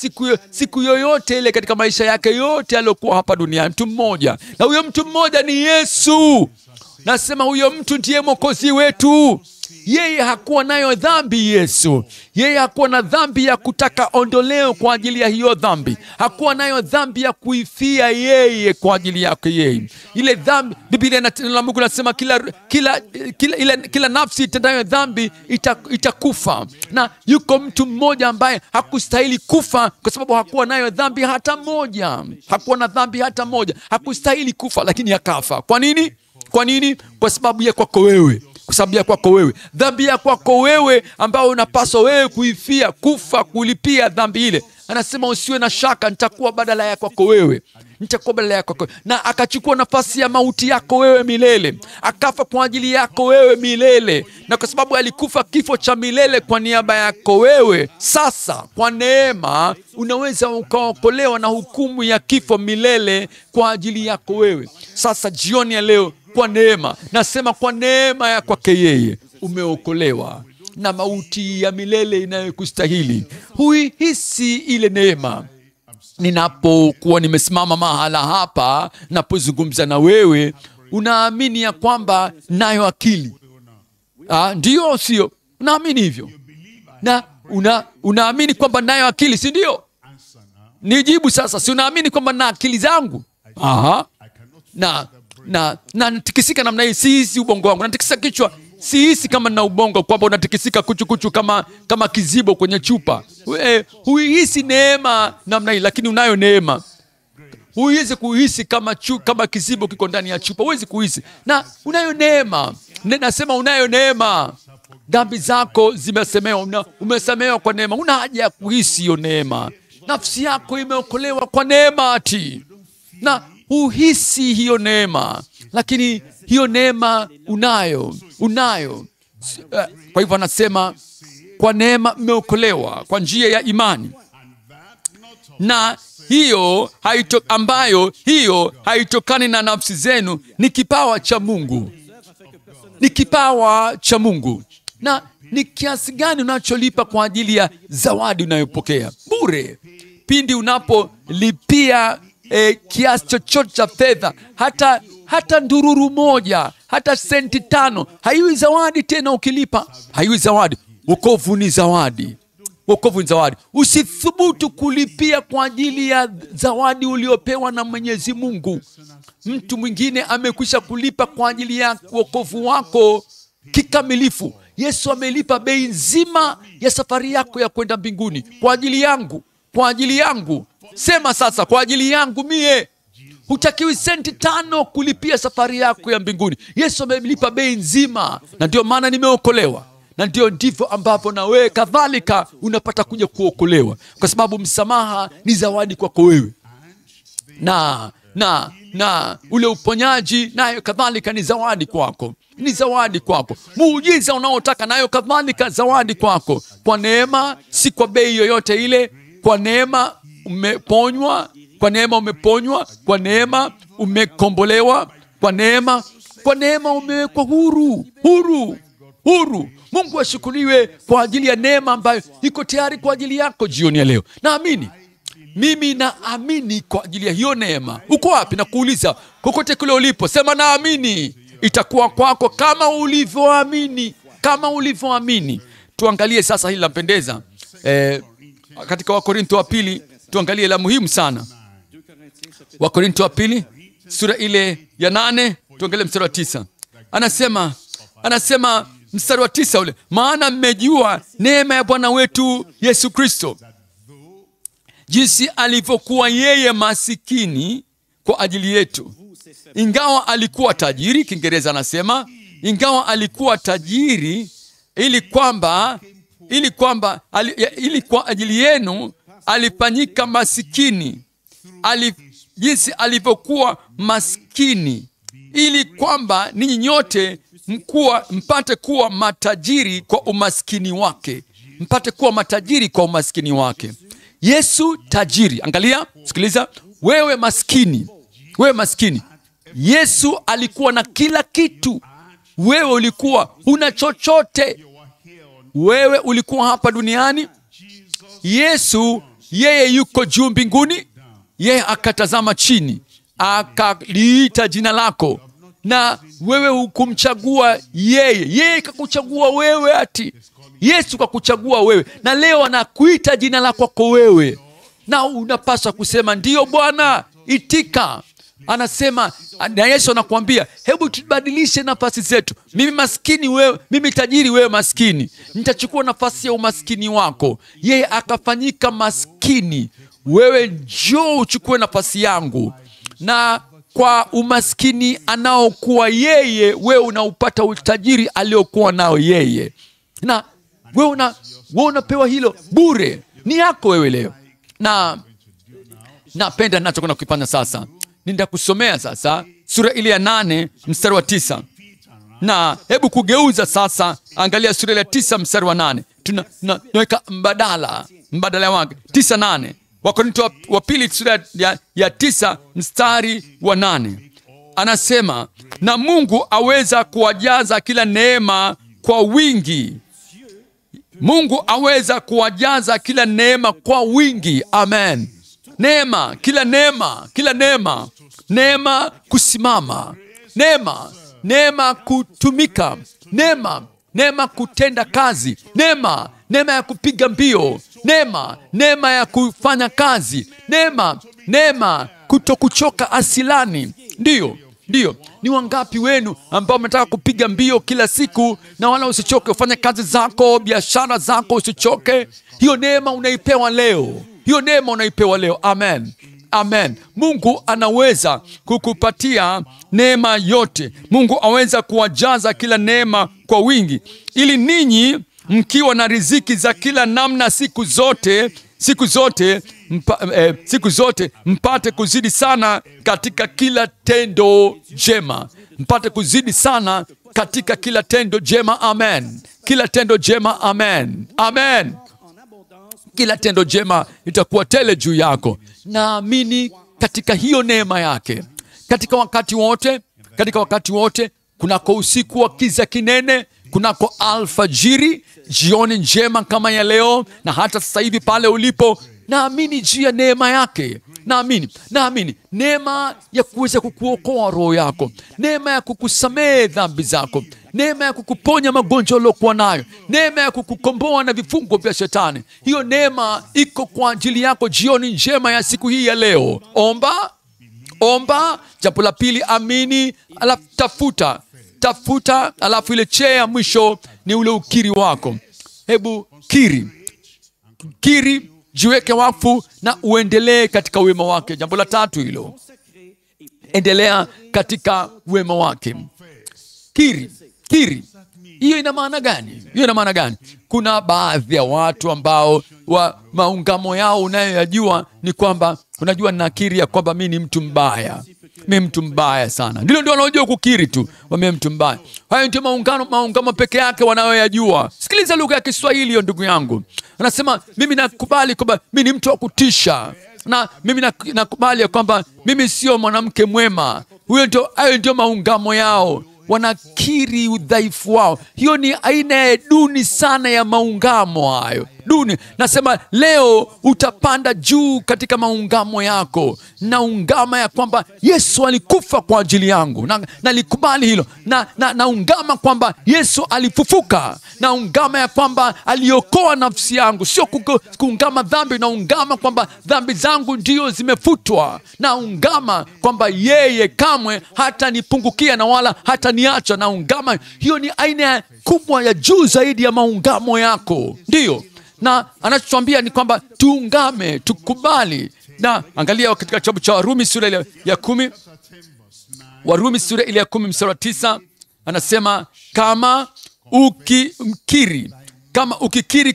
siku yoyote ile katika maisha yake yote aliyokuwa hapa duniani. Mtu mmoja, na huyo mtu mmoja ni Yesu. Nasema huyo mtu ndiye Mwokozi wetu. Yeye hakuwa nayo dhambi. Yesu, yeye hakuwa na dhambi ya kutaka ondoleo kwa ajili ya hiyo dhambi. Hakuwa nayo dhambi ya kuifia yeye kwa ajili yake yeye. Ile dhambi, Biblia la Mungu nasema kila nafsi itendayo dhambi itakufa. Na yuko mtu mmoja ambaye hakustahili kufa kwa sababu hakuwa nayo dhambi hata moja. Hakuwa na dhambi hata moja. Hakustahili kufa, lakini akafa. Kwa nini? Kwa nini? Kwa sababu ya kwako wewe. Kwa sababu ya kwako wewe. Dhambi ya kwako wewe ambao unapaswa wewe kuifia, kufa, kulipia dhambi ile. Anasema usiwe na shaka, nitakuwa badala ya kwako wewe. Nitakuwa badala ya kwako. Na akachukua nafasi ya mauti yako wewe milele. Akafa kwa ajili yako wewe milele. Na kwa sababu alikufa kifo cha milele kwa niaba yako wewe, sasa kwa neema unaweza ukaokolewa na hukumu ya kifo milele kwa ajili yako wewe. Sasa jioni ya leo, kwa neema, nasema kwa neema ya kwake yeye umeokolewa na mauti ya milele inayokustahili. Huihisi ile neema. Ninapokuwa nimesimama mahala hapa napozungumza na wewe, unaamini ya kwamba nayo akili? Ndio sio? Unaamini hivyo? Na unaamini kwamba nayo akili, si ndio? Nijibu sasa, si unaamini kwamba na akili zangu? Na natikisika namna hii, sihisi ubongo wangu. Natikisa kichwa, sihisi kama na ubongo kwamba unatikisika kuchu kama kizibo kwenye chupa. Huihisi neema namna hii, lakini unayo neema. Huwezi kuhisi kama kizibo kiko ndani ya chupa. Huwezi kuhisi. Na unayo neema. Nasema unayo neema. Dhambi zako zimesemewa, umesemewa kwa neema. Una haja ya kuhisi hiyo neema. Nafsi yako imeokolewa kwa neema ati. Na uhisi hiyo neema, lakini hiyo neema unayo. Kwa hivyo anasema kwa neema mmeokolewa kwa njia ya imani, na hiyo haitokani na nafsi zenu, ni kipawa cha Mungu. Ni kipawa cha Mungu. Na ni kiasi gani unacholipa kwa ajili ya zawadi unayopokea? Bure. Pindi unapolipia kiasi chochote cha fedha, hata ndururu moja, hata senti 5, haiwi zawadi tena ukilipa. Haiwi zawadi. Wokovu ni zawadi. Wokovu ni zawadi. Usithubutu kulipia kwa ajili ya zawadi uliopewa na Mwenyezi Mungu. Mtu mwingine amekwisha kulipa kwa ajili ya wokovu wako kikamilifu. Yesu amelipa bei nzima ya safari yako ya kwenda mbinguni kwa ajili yangu. Kwa ajili yangu. Sema sasa, kwa ajili yangu mie. Hutakiwi senti 5 kulipia safari yako ya mbinguni. Yesu amelipa bei nzima, na ndio maana nimeokolewa. Na ndivyo ambapo na wewe kadhalika unapata kuja kuokolewa, kwa sababu msamaha ni zawadi kwako wewe. Na na ule uponyaji nayo kadhalika ni zawadi kwako. Ni zawadi kwako. Muujiza unaotaka nayo kadhalika zawadi kwako. Kwa neema, si kwa bei yoyote ile. Kwa neema umeponywa, kwa neema umeponywa, kwa neema umekombolewa, kwa neema umewekwa huru. Mungu ashukuriwe kwa ajili ya neema ambayo iko tayari kwa ajili yako jioni ya leo. Mimi naamini kwa ajili ya hiyo neema. Uko wapi? Na kuuliza kokote kule ulipo, sema naamini. Itakuwa kwako kama ulivyoamini. Tuangalie sasa hili lampendeza. Katika Wakorintho wa pili, tuangalie la muhimu sana. Wakorintho wa pili, sura ile ya 8, tuangalie mstari wa 9. Anasema mstari wa 9 ule, maana mmejua neema ya Bwana wetu Yesu Kristo, jinsi alivyokuwa yeye masikini kwa ajili yetu, ingawa alikuwa tajiri. Kiingereza anasema ingawa alikuwa tajiri, ili kwa ajili yenu alifanyika masikini. Jinsi alivyokuwa maskini, ili kwamba ninyi nyote mpate kuwa matajiri kwa umaskini wake. Mpate kuwa matajiri kwa umaskini wake. Yesu tajiri. Angalia, sikiliza. Wewe maskini. Yesu alikuwa na kila kitu. Wewe ulikuwa huna chochote. Wewe ulikuwa hapa duniani. Yesu, yeye yuko juu mbinguni. Yeye akatazama chini, akaliita jina lako, na wewe hukumchagua yeye kakuchagua wewe. Yesu kakuchagua wewe, na leo anakuita jina lako kwa wewe, na unapaswa kusema ndiyo Bwana, itika. Anasema, na Yesu anakuambia, hebu tubadilishe nafasi zetu. Mimi maskini, mimi tajiri, wewe maskini. Nitachukua nafasi ya umaskini wako. Yeye akafanyika maskini. Wewe njoo uchukue nafasi yangu. Na kwa umaskini anaokuwa yeye, wewe unaupata utajiri aliokuwa nao yeye. Na wewe unapewa hilo bure. Ni yako wewe leo. Na napenda ninachokwenda kukifanya sasa. Nitakusomea sasa sura ile ya 8 mstari wa 9. Na hebu kugeuza sasa, angalia sura ile ya 9 mstari wa 8. Tunaweka mbadala wake 9:8. Wakorintho wa pili sura ya 9 mstari wa 8. Anasema, na Mungu aweza kuwajaza kila neema kwa wingi. Mungu aweza kuwajaza kila neema kwa wingi. Amen. Neema, kila neema. Neema kusimama. Neema kutumika. Neema kutenda kazi. Neema ya kupiga mbio. Neema ya kufanya kazi. Neema kutokuchoka asilani. Ndiyo. Ni wangapi wenu ambao mnataka kupiga mbio kila siku na wala usichoke? Ufanye kazi zako, biashara zako, usichoke. Hiyo neema unaipewa leo. Amen. Mungu anaweza kukupatia neema yote. Mungu aweza kuwajaza kila neema kwa wingi, ili ninyi mkiwa na riziki za kila namna siku zote mpate kuzidi sana katika kila tendo jema. Mpate kuzidi sana katika kila tendo jema. Amen. Kila tendo jema. Amen. Kila tendo jema itakuwa tele juu yako. Naamini katika hiyo neema yake. Katika wakati wote, kunako usiku wa kiza kinene, kunako alfajiri, jioni njema kama ya leo, na hata sasa hivi pale ulipo, naamini juu ya neema yake. Naamini neema ya kuweza kukuokoa roho yako, neema ya kukusamehe dhambi zako, neema ya kukuponya magonjwa uliokuwa nayo, neema ya kukukomboa na vifungo vya shetani. Hiyo neema iko kwa ajili yako jioni njema ya siku hii ya leo. Omba. Jambo la pili, amini, alafu tafuta, alafu ile chea mwisho ni ule ukiri wako. Hebu kiri, jiweke wakfu na uendelee katika wema wake. Jambo la tatu hilo, endelea katika wema wake. Hiyo ina maana gani? Hiyo ina maana gani? Kuna baadhi ya watu ambao maungamo yao unayoyajua ni kwamba, unajua nakiri ya kwamba mimi ni mtu mbaya. Mimi mtu mbaya sana. Ndio wanaojua kukiri tu, mimi mtu mbaya. Hayo ndio maungamo peke yake wanayoyajua. Sikiliza lugha ya Kiswahili hiyo ndugu yangu. Anasema mimi nakubali kwamba mimi ni mtu wa kutisha. Na mimi nakubali kwamba mimi sio mwanamke mwema. Hayo ndio maungamo yao. Wanakiri udhaifu wao. Hiyo ni aina ya duni sana ya maungamo hayo. Duni. Nasema leo utapanda juu katika maungamo yako. Naungama ya kwamba Yesu alikufa kwa ajili yangu. Nalikubali hilo. Naungama kwamba Yesu alifufuka. Naungama ya kwamba aliokoa nafsi yangu. Sio kuungama dhambi. Naungama kwamba dhambi zangu ndio zimefutwa. Naungama kwamba yeye kamwe hata nipungukia na wala hata niacha. Naungama. Hiyo ni aina kubwa ya juu zaidi ya maungamo yako. Ndio. Na anachotuambia ni kwamba tuungame, tukubali. Na angalia katika kitabu cha Warumi sura ile ya 10. Warumi sura ile ya 10 mstari wa 9 anasema kama ukikiri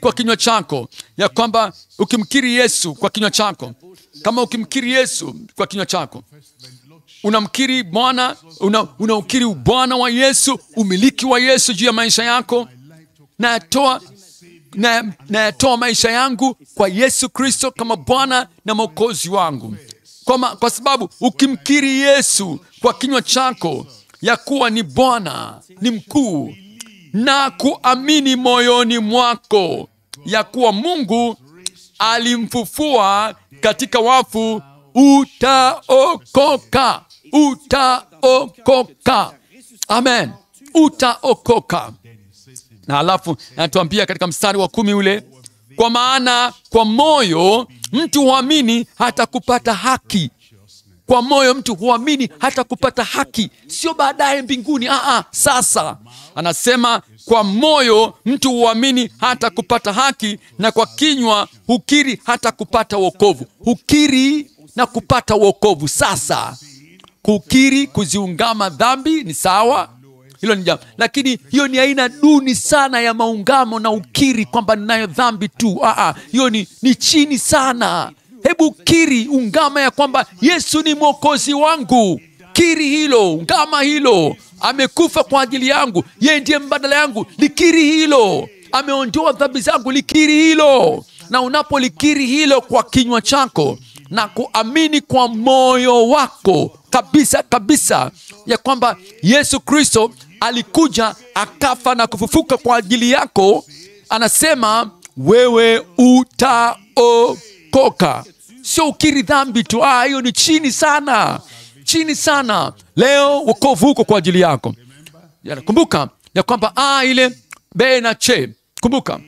kwa kinywa chako ya kwamba ukimkiri Yesu kwa kinywa chako, kama ukimkiri Yesu kwa kinywa chako, unamkiri Bwana, unaukiri Bwana wa Yesu, umiliki wa Yesu juu ya maisha yako, nayatoa maisha yangu kwa Yesu Kristo kama Bwana na Mwokozi wangu. Kwa sababu ukimkiri Yesu kwa kinywa chako ya kuwa ni Bwana, ni mkuu, na kuamini moyoni mwako ya kuwa Mungu alimfufua katika wafu, utaokoka. Utaokoka. Amen. Utaokoka. Na alafu anatuambia katika mstari wa 10 ule, kwa maana kwa moyo mtu huamini hata kupata haki. Kwa moyo mtu huamini hata kupata haki. Sio baadaye mbinguni. Sasa. Anasema kwa moyo mtu huamini hata kupata haki, na kwa kinywa hukiri hata kupata wokovu. Hukiri na kupata wokovu. Sasa. Kukiri, kuziungama dhambi ni sawa. Hilo ni jambo. Lakini hiyo ni aina duni sana ya maungamo na ukiri kwamba ninayo dhambi tu. Hiyo ni chini sana. Hebu kiri, ungama ya kwamba Yesu ni Mwokozi wangu. Kiri hilo, ungama hilo. Amekufa kwa ajili yangu. Yeye ndiye mbadala yangu. Likiri hilo. Ameondoa dhambi zangu. Likiri hilo. Na unapolikiri hilo kwa kinywa chako na kuamini kwa moyo wako kabisa kabisa ya kwamba Yesu Kristo alikuja, akafa na kufufuka kwa ajili yako, anasema wewe utaokoka. Sio ukiri dhambi tu. Hiyo ni chini sana. Chini sana. Leo wokovu huko kwa ajili yako. Kumbuka ya kwamba ile B na C. Kumbuka.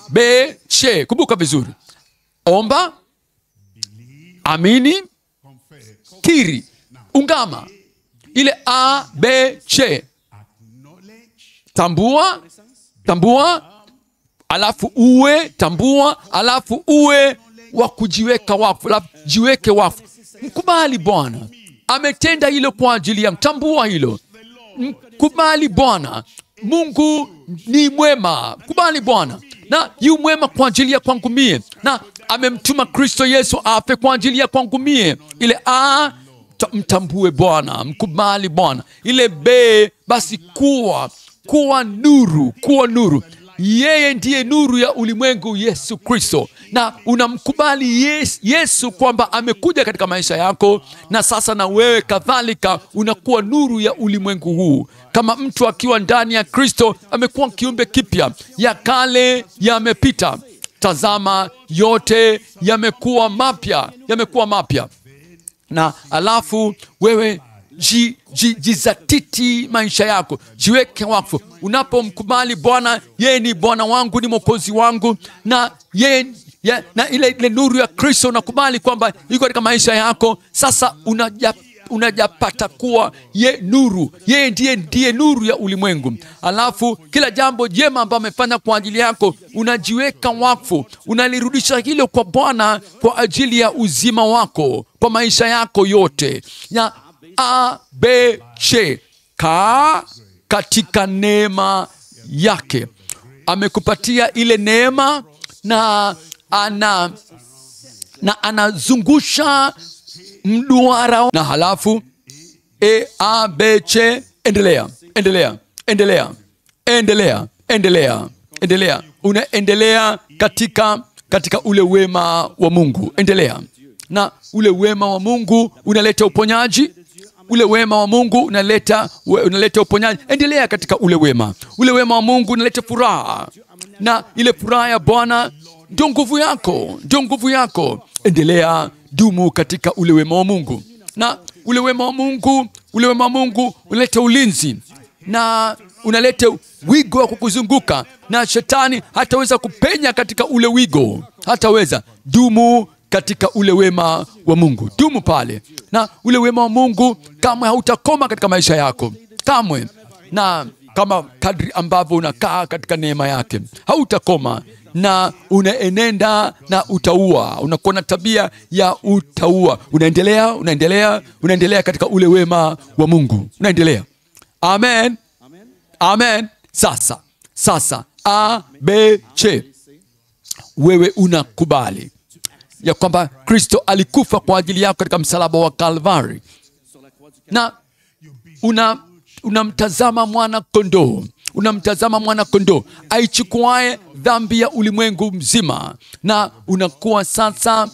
B, C. Kumbuka vizuri. Omba, amini, kiri, ungama. Ile A, B, C. Tambua, alafu uwe, tambua, alafu uwe wa kujiweka wafu. Jiweke wafu. Mkubali Bwana. Ametenda hilo kwa ajili yangu. Tambua hilo. Mkubali Bwana. Mungu ni mwema. Kubali Bwana. Na yu mwema kwa ajili ya kwangu mie. Na amemtuma Kristo Yesu afe kwa ajili ya kwangu mie. Ile A, mtambue Bwana. Mkubali Bwana. Ile B, basi kuwa nuru. Yeye ndiye nuru ya ulimwengu, Yesu Kristo. Na unamkubali Yesu kwamba amekuja katika maisha yako, na sasa na wewe kadhalika unakuwa nuru ya ulimwengu huu. Kama mtu akiwa ndani ya Kristo, amekuwa kiumbe kipya. Ya kale yamepita, tazama yote yamekuwa mapya. Na alafu wewe jizatiti maisha yako, jiweke wakfu. Unapomkubali Bwana, yeye ni Bwana wangu, ni Mwokozi wangu, na yeye na ile nuru ya Kristo unakubali kwamba iko katika maisha yako, sasa unajapata kuwa nuru. Yeye ndiye nuru ya ulimwengu. Alafu kila jambo jema ambalo amefanya kwa ajili yako unajiweka wakfu, unalirudisha hilo kwa Bwana kwa ajili ya uzima wako, kwa maisha yako yote. Ya A, B, C. katika neema yake. Amekupatia ile neema na anazungusha mduara, na halafu A, B, C, endelea. Unaendelea katika ule wema wa Mungu. Endelea. Na ule wema wa Mungu unaleta uponyaji. Ule wema wa Mungu unaleta uponyaji. Endelea katika ule wema. Ule wema wa Mungu unaleta furaha. Na ile furaha ya Bwana ndio nguvu yako. Endelea, dumu katika ule wema wa Mungu. Na ule wema wa Mungu unaleta ulinzi na unaleta wigo wa kukuzunguka, na shetani hataweza kupenya katika ule wigo. Hataweza. Dumu katika ule wema wa Mungu. Dumu pale. Na ule wema wa Mungu kamwe hautakoma katika maisha yako. Kamwe. Na kama kadri ambavyo unakaa katika neema yake, hautakoma. Na unaenenda na utaua. Unakuwa na tabia ya utaua. Unaendelea katika ule wema wa Mungu. Unaendelea. Amen. Sasa A, B, C. Wewe unakubali ya kwamba Kristo alikufa kwa ajili yako katika msalaba wa Kalvari, na unamtazama mwana kondoo aichukuae dhambi ya ulimwengu mzima, na unakuwa sasa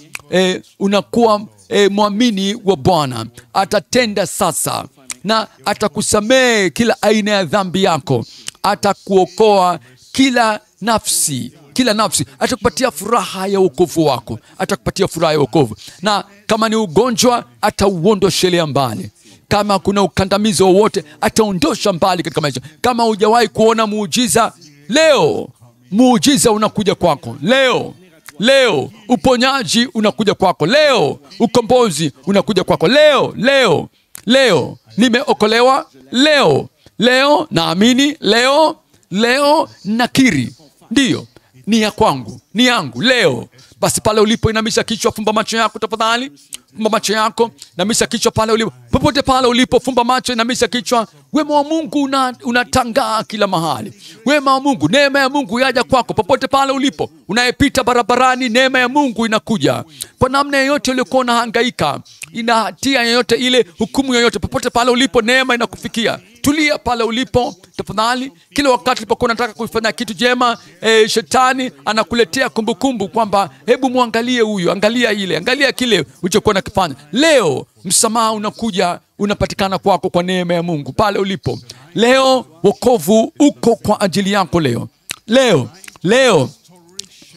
mwamini wa Bwana. Atatenda sasa na atakusamehe kila aina ya dhambi yako. Atakuokoa kila nafsi. Atakupatia furaha ya wokovu wako. Na kama ni ugonjwa, atauondoshelea mbali. Kama kuna ukandamizo wowote, ataondosha mbali katika maisha. Kama hujawahi kuona muujiza, leo muujiza unakuja kwako. Leo uponyaji unakuja kwako. Leo ukombozi unakuja kwako. Leo nimeokolewa. Leo naamini. Leo nakiri. Ndiyo, ni ya kwangu, ni yangu leo. Basi pale ulipo, inamisha kichwa, fumba macho yako tafadhali. Fumba macho yako, inamisha kichwa pale ulipo. Popote pale ulipo, fumba macho, inamisha kichwa. Wema wa Mungu unatangaa kila mahali. Wema wa Mungu, neema ya Mungu yaja kwako popote pale ulipo. Unayepita barabarani, neema ya Mungu inakuja. Kwa namna yoyote uliokuwa unahangaika, ina hatia yoyote ile, hukumu yoyote, popote pale ulipo, neema inakufikia. Tulia pale ulipo tafadhali. Kila wakati ulipokuwa unataka kufanya kitu jema, shetani anakuletea kumbukumbu kwamba hebu muangalie huyu, angalia ile, angalia kile ulichokuwa unakifanya. Leo msamaha unakuja, unapatikana kwako kwa neema ya Mungu pale ulipo. Leo wokovu uko kwa ajili yako. Leo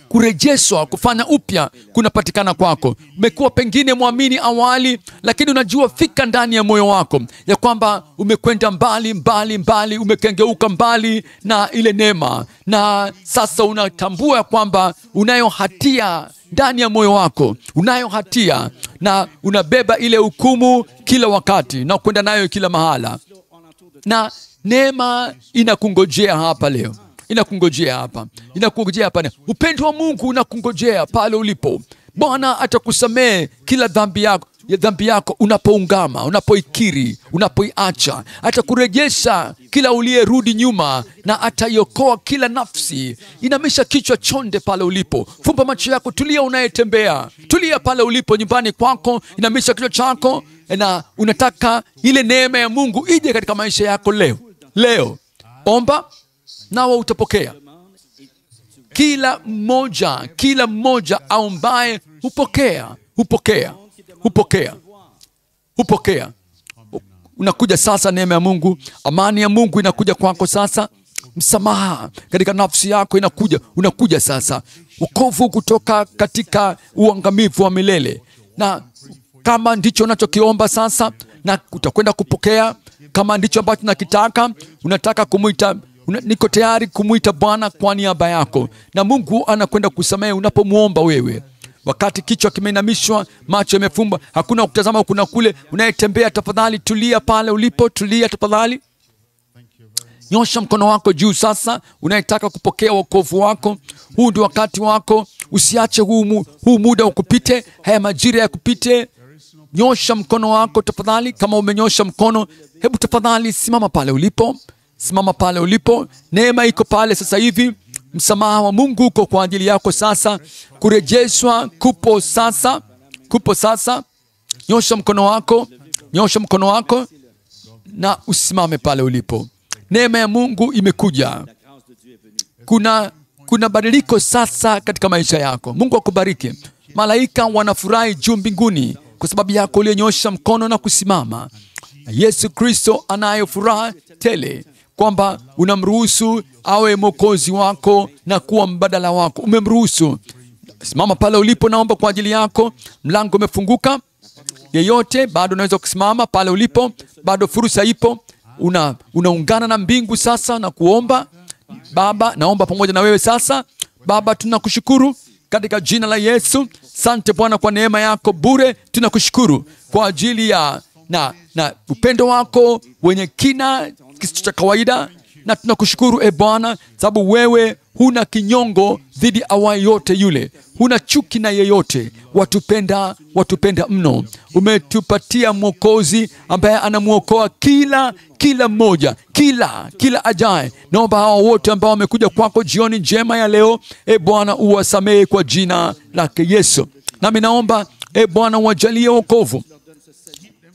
kurejeshwa, kufanya upya kunapatikana kwako. Umekuwa pengine mwamini awali, lakini unajua fika ndani ya moyo wako ya kwamba umekwenda mbali, umekengeuka mbali na ile neema, na sasa unatambua kwamba unayo hatia ndani ya moyo wako. Unayo hatia na unabeba ile hukumu kila wakati na kwenda nayo kila mahala, na neema inakungojea hapa leo. Inakungojea hapa. Upendo wa Mungu unakungojea pale ulipo. Bwana atakusamehe kila dhambi yako unapoungama, unapoikiri, unapoiacha. Atakurejesha kila uliyerudi nyuma, na ataiokoa kila nafsi. Inamisha kichwa, chonde pale ulipo. Fumba macho yako, tulia unayetembea. Tulia pale ulipo nyumbani kwako, inamisha kichwa chako, na unataka ile neema ya Mungu ije katika maisha yako leo. Omba nawe utapokea. Kila mmoja aombaye hupokea. Unakuja sasa neema ya Mungu, amani ya Mungu inakuja kwako sasa. Msamaha katika nafsi yako unakuja sasa. Wokovu kutoka katika uangamivu wa milele. Na kama ndicho unachokiomba sasa, na utakwenda kupokea. Kama ndicho ambacho unakitaka, unataka kumuita, niko tayari kumuita Bwana kwa niaba yako, na Mungu anakwenda kusamehe unapomuomba wewe. Wakati kichwa kimeinamishwa, macho yamefumba, hakuna kutazama huku na kule, unayetembea tafadhali tulia pale ulipo, tulia tafadhali. Nyosha mkono wako juu sasa, unayetaka kupokea wokovu wako. Huu ndio wakati wako. Usiache huu muda ukupite, haya majira ya kupite. Nyosha mkono wako tafadhali. Kama umenyosha mkono, hebu tafadhali simama pale ulipo. simama pale ulipo. Neema iko pale sasa hivi. Msamaha wa Mungu uko kwa ajili yako sasa. Kurejeshwa kupo sasa. Kupo sasa. Nyosha mkono wako. Nyosha mkono wako na usimame pale ulipo. Neema ya Mungu imekuja. Kuna badiliko sasa katika maisha yako. Mungu akubariki. Malaika wanafurahi juu mbinguni kwa sababu yako uliyonyosha mkono na kusimama. Yesu Kristo anayo furaha tele kwamba unamruhusu awe mwokozi wako na kuwa mbadala wako. Umemruhusu. Simama pale ulipo, naomba kwa ajili yako. Mlango umefunguka. Yeyote bado unaweza kusimama pale ulipo. Bado fursa ipo. Unaungana na mbingu sasa na kuomba. Baba, naomba pamoja na wewe sasa. Baba, tunakushukuru katika jina la Yesu. Asante Bwana kwa neema yako bure. Tunakushukuru kwa ajili ya na upendo wako wenye kina kisicho cha kawaida. Na tunakushukuru Bwana sababu wewe huna kinyongo dhidi awaye yote yule. Huna chuki na yeyote. Watupenda mno. Umetupatia mwokozi ambaye anamuokoa kila mmoja, kila ajaye. Naomba hawa wote ambao wamekuja kwako jioni njema ya leo, Bwana uwasamehe kwa jina lake Yesu. Nami naomba Bwana wajalie wokovu.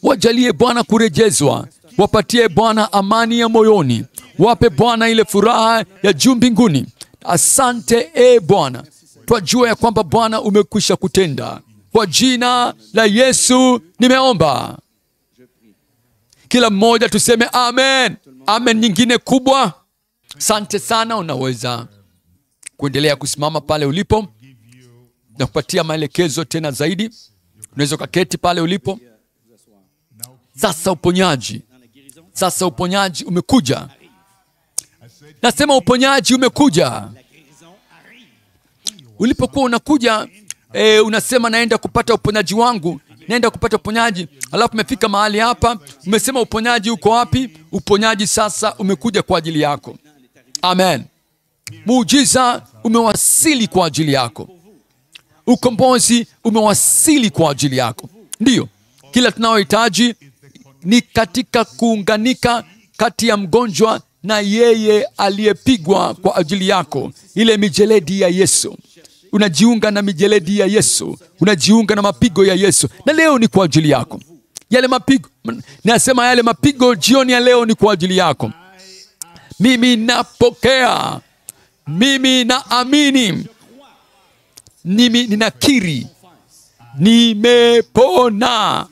Wajalie Bwana kurejezwa. Wapatie Bwana amani ya moyoni. Wape Bwana ile furaha ya juu mbinguni. Asante Bwana. Twajua ya kwamba Bwana umekwisha kutenda. Kwa jina la Yesu nimeomba. Kila mmoja tuseme amen. Amen nyingine kubwa. Asante sana. Unaweza kuendelea kusimama pale ulipo na kupatia maelekezo tena zaidi. Unaweza kuketi pale ulipo. Sasa uponyaji umekuja. Nasema uponyaji umekuja. Ulipokuwa unakuja unasema naenda kupata uponyaji wangu, naenda kupata uponyaji. Alafu umefika mahali hapa, umesema uponyaji uko wapi? Uponyaji sasa umekuja kwa ajili yako. Amen. Muujiza umewasili kwa ajili yako. Ukombozi umewasili kwa ajili yako. Ndiyo, kila tunayohitaji ni katika kuunganika kati ya mgonjwa na yeye aliyepigwa kwa ajili yako. Ile mijeledi ya Yesu. Unajiunga na mijeledi ya Yesu. Unajiunga na mapigo ya Yesu. Na leo ni kwa ajili yako. Yale mapigo, nasema yale mapigo jioni ya leo ni kwa ajili yako. Mimi napokea. Mimi naamini. Mimi ninakiri. Nimepona.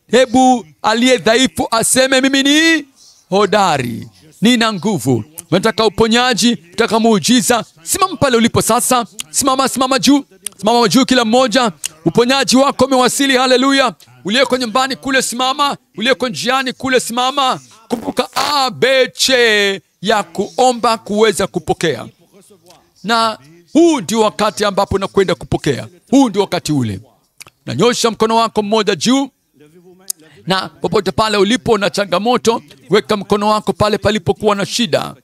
Hebu aliye dhaifu aseme mimi ni hodari. Nina nguvu. Unataka uponyaji, unataka muujiza, simama pale ulipo sasa. Simama juu. Simama juu kila mmoja. Uponyaji wako umewasili. Haleluya. Uliyeko nyumbani kule simama. Uliyeko njiani kule simama. Kumbuka ABC ya kuomba kuweza kupokea. Na huu ndio wakati ambapo unakwenda kupokea. Huu ndio wakati ule. Nanyosha mkono wako mmoja juu. Na popote pale ulipo na changamoto, weka mkono wako pale palipokuwa na shida.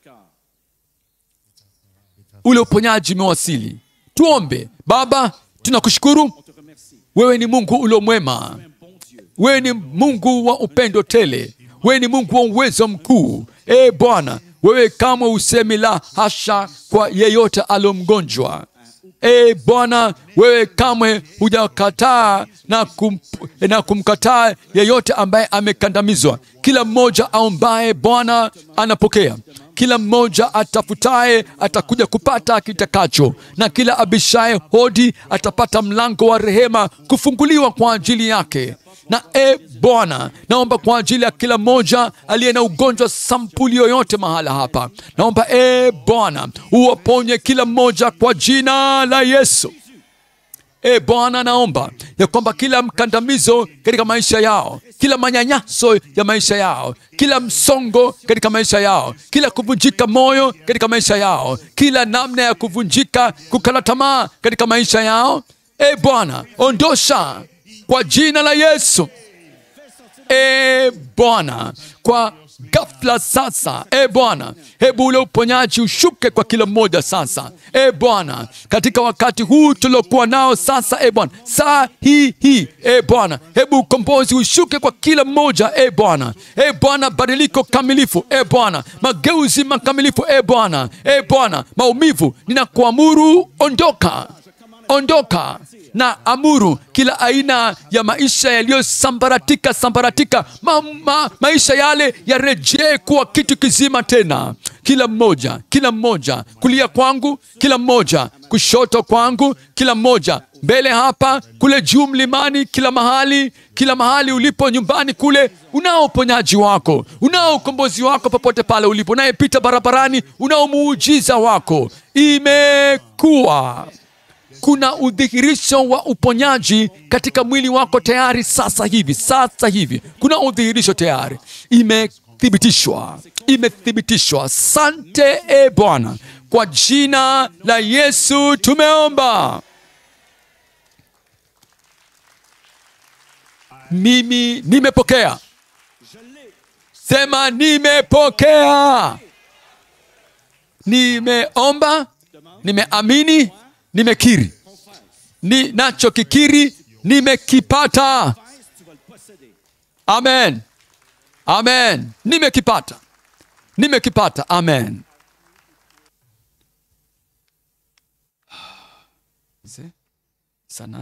Ule uponyaji umewasili. Tuombe. Baba, tunakushukuru. Wewe ni Mungu ulio mwema. Wewe ni Mungu wa upendo tele. Wewe ni Mungu wa uwezo mkuu. Bwana, wewe kamwe usemi la hasha kwa yeyote aliyomgonjwa. Bwana, wewe kamwe hujakataa na kumkataa yeyote ambaye amekandamizwa. Kila mmoja aombaye Bwana anapokea. Kila mmoja atafutaye atakuja kupata kitakacho, na kila abishaye hodi atapata mlango wa rehema kufunguliwa kwa ajili yake. Na Bwana, naomba kwa ajili ya kila mmoja aliye na ugonjwa sampuli yoyote mahala hapa. Naomba Bwana, uwaponye kila mmoja kwa jina la Yesu. Bwana, naomba ya kwamba kila mkandamizo katika maisha yao, kila manyanyaso ya maisha yao, kila msongo katika maisha yao, kila kuvunjika moyo katika maisha yao, kila namna ya kuvunjika, kukata tamaa katika maisha yao, Bwana, ondosha kwa jina la Yesu. Bwana, kwa ghafla sasa. Bwana, hebu ule uponyaji ushuke kwa kila mmoja sasa. Bwana, katika wakati huu tuliokuwa nao sasa, Bwana, saa hii, Bwana, hebu ukombozi ushuke kwa kila mmoja, Bwana. Bwana, badiliko kamilifu, Bwana, mageuzi makamilifu, Bwana. Bwana, maumivu ninakuamuru, ondoka na amuru kila aina ya maisha yaliyosambaratika, maisha yale yarejee kuwa kitu kizima tena. Kila mmoja, kulia kwangu, kila mmoja kushoto kwangu, kila mmoja mbele hapa, kule juu mlimani, kila mahali ulipo, nyumbani kule, unao uponyaji wako, unao ukombozi wako popote pale ulipo, unayepita barabarani, unao muujiza wako. Imekuwa kuna udhihirisho wa uponyaji katika mwili wako tayari sasa hivi. Kuna udhihirisho tayari. Imethibitishwa. Asante Bwana. Kwa jina la Yesu tumeomba. Mimi nimepokea. Sema nimepokea. Nimeomba, nimeamini, nimekiri. Ninachokikiri nimekipata. Amen. Nimekipata. Amen. Sana.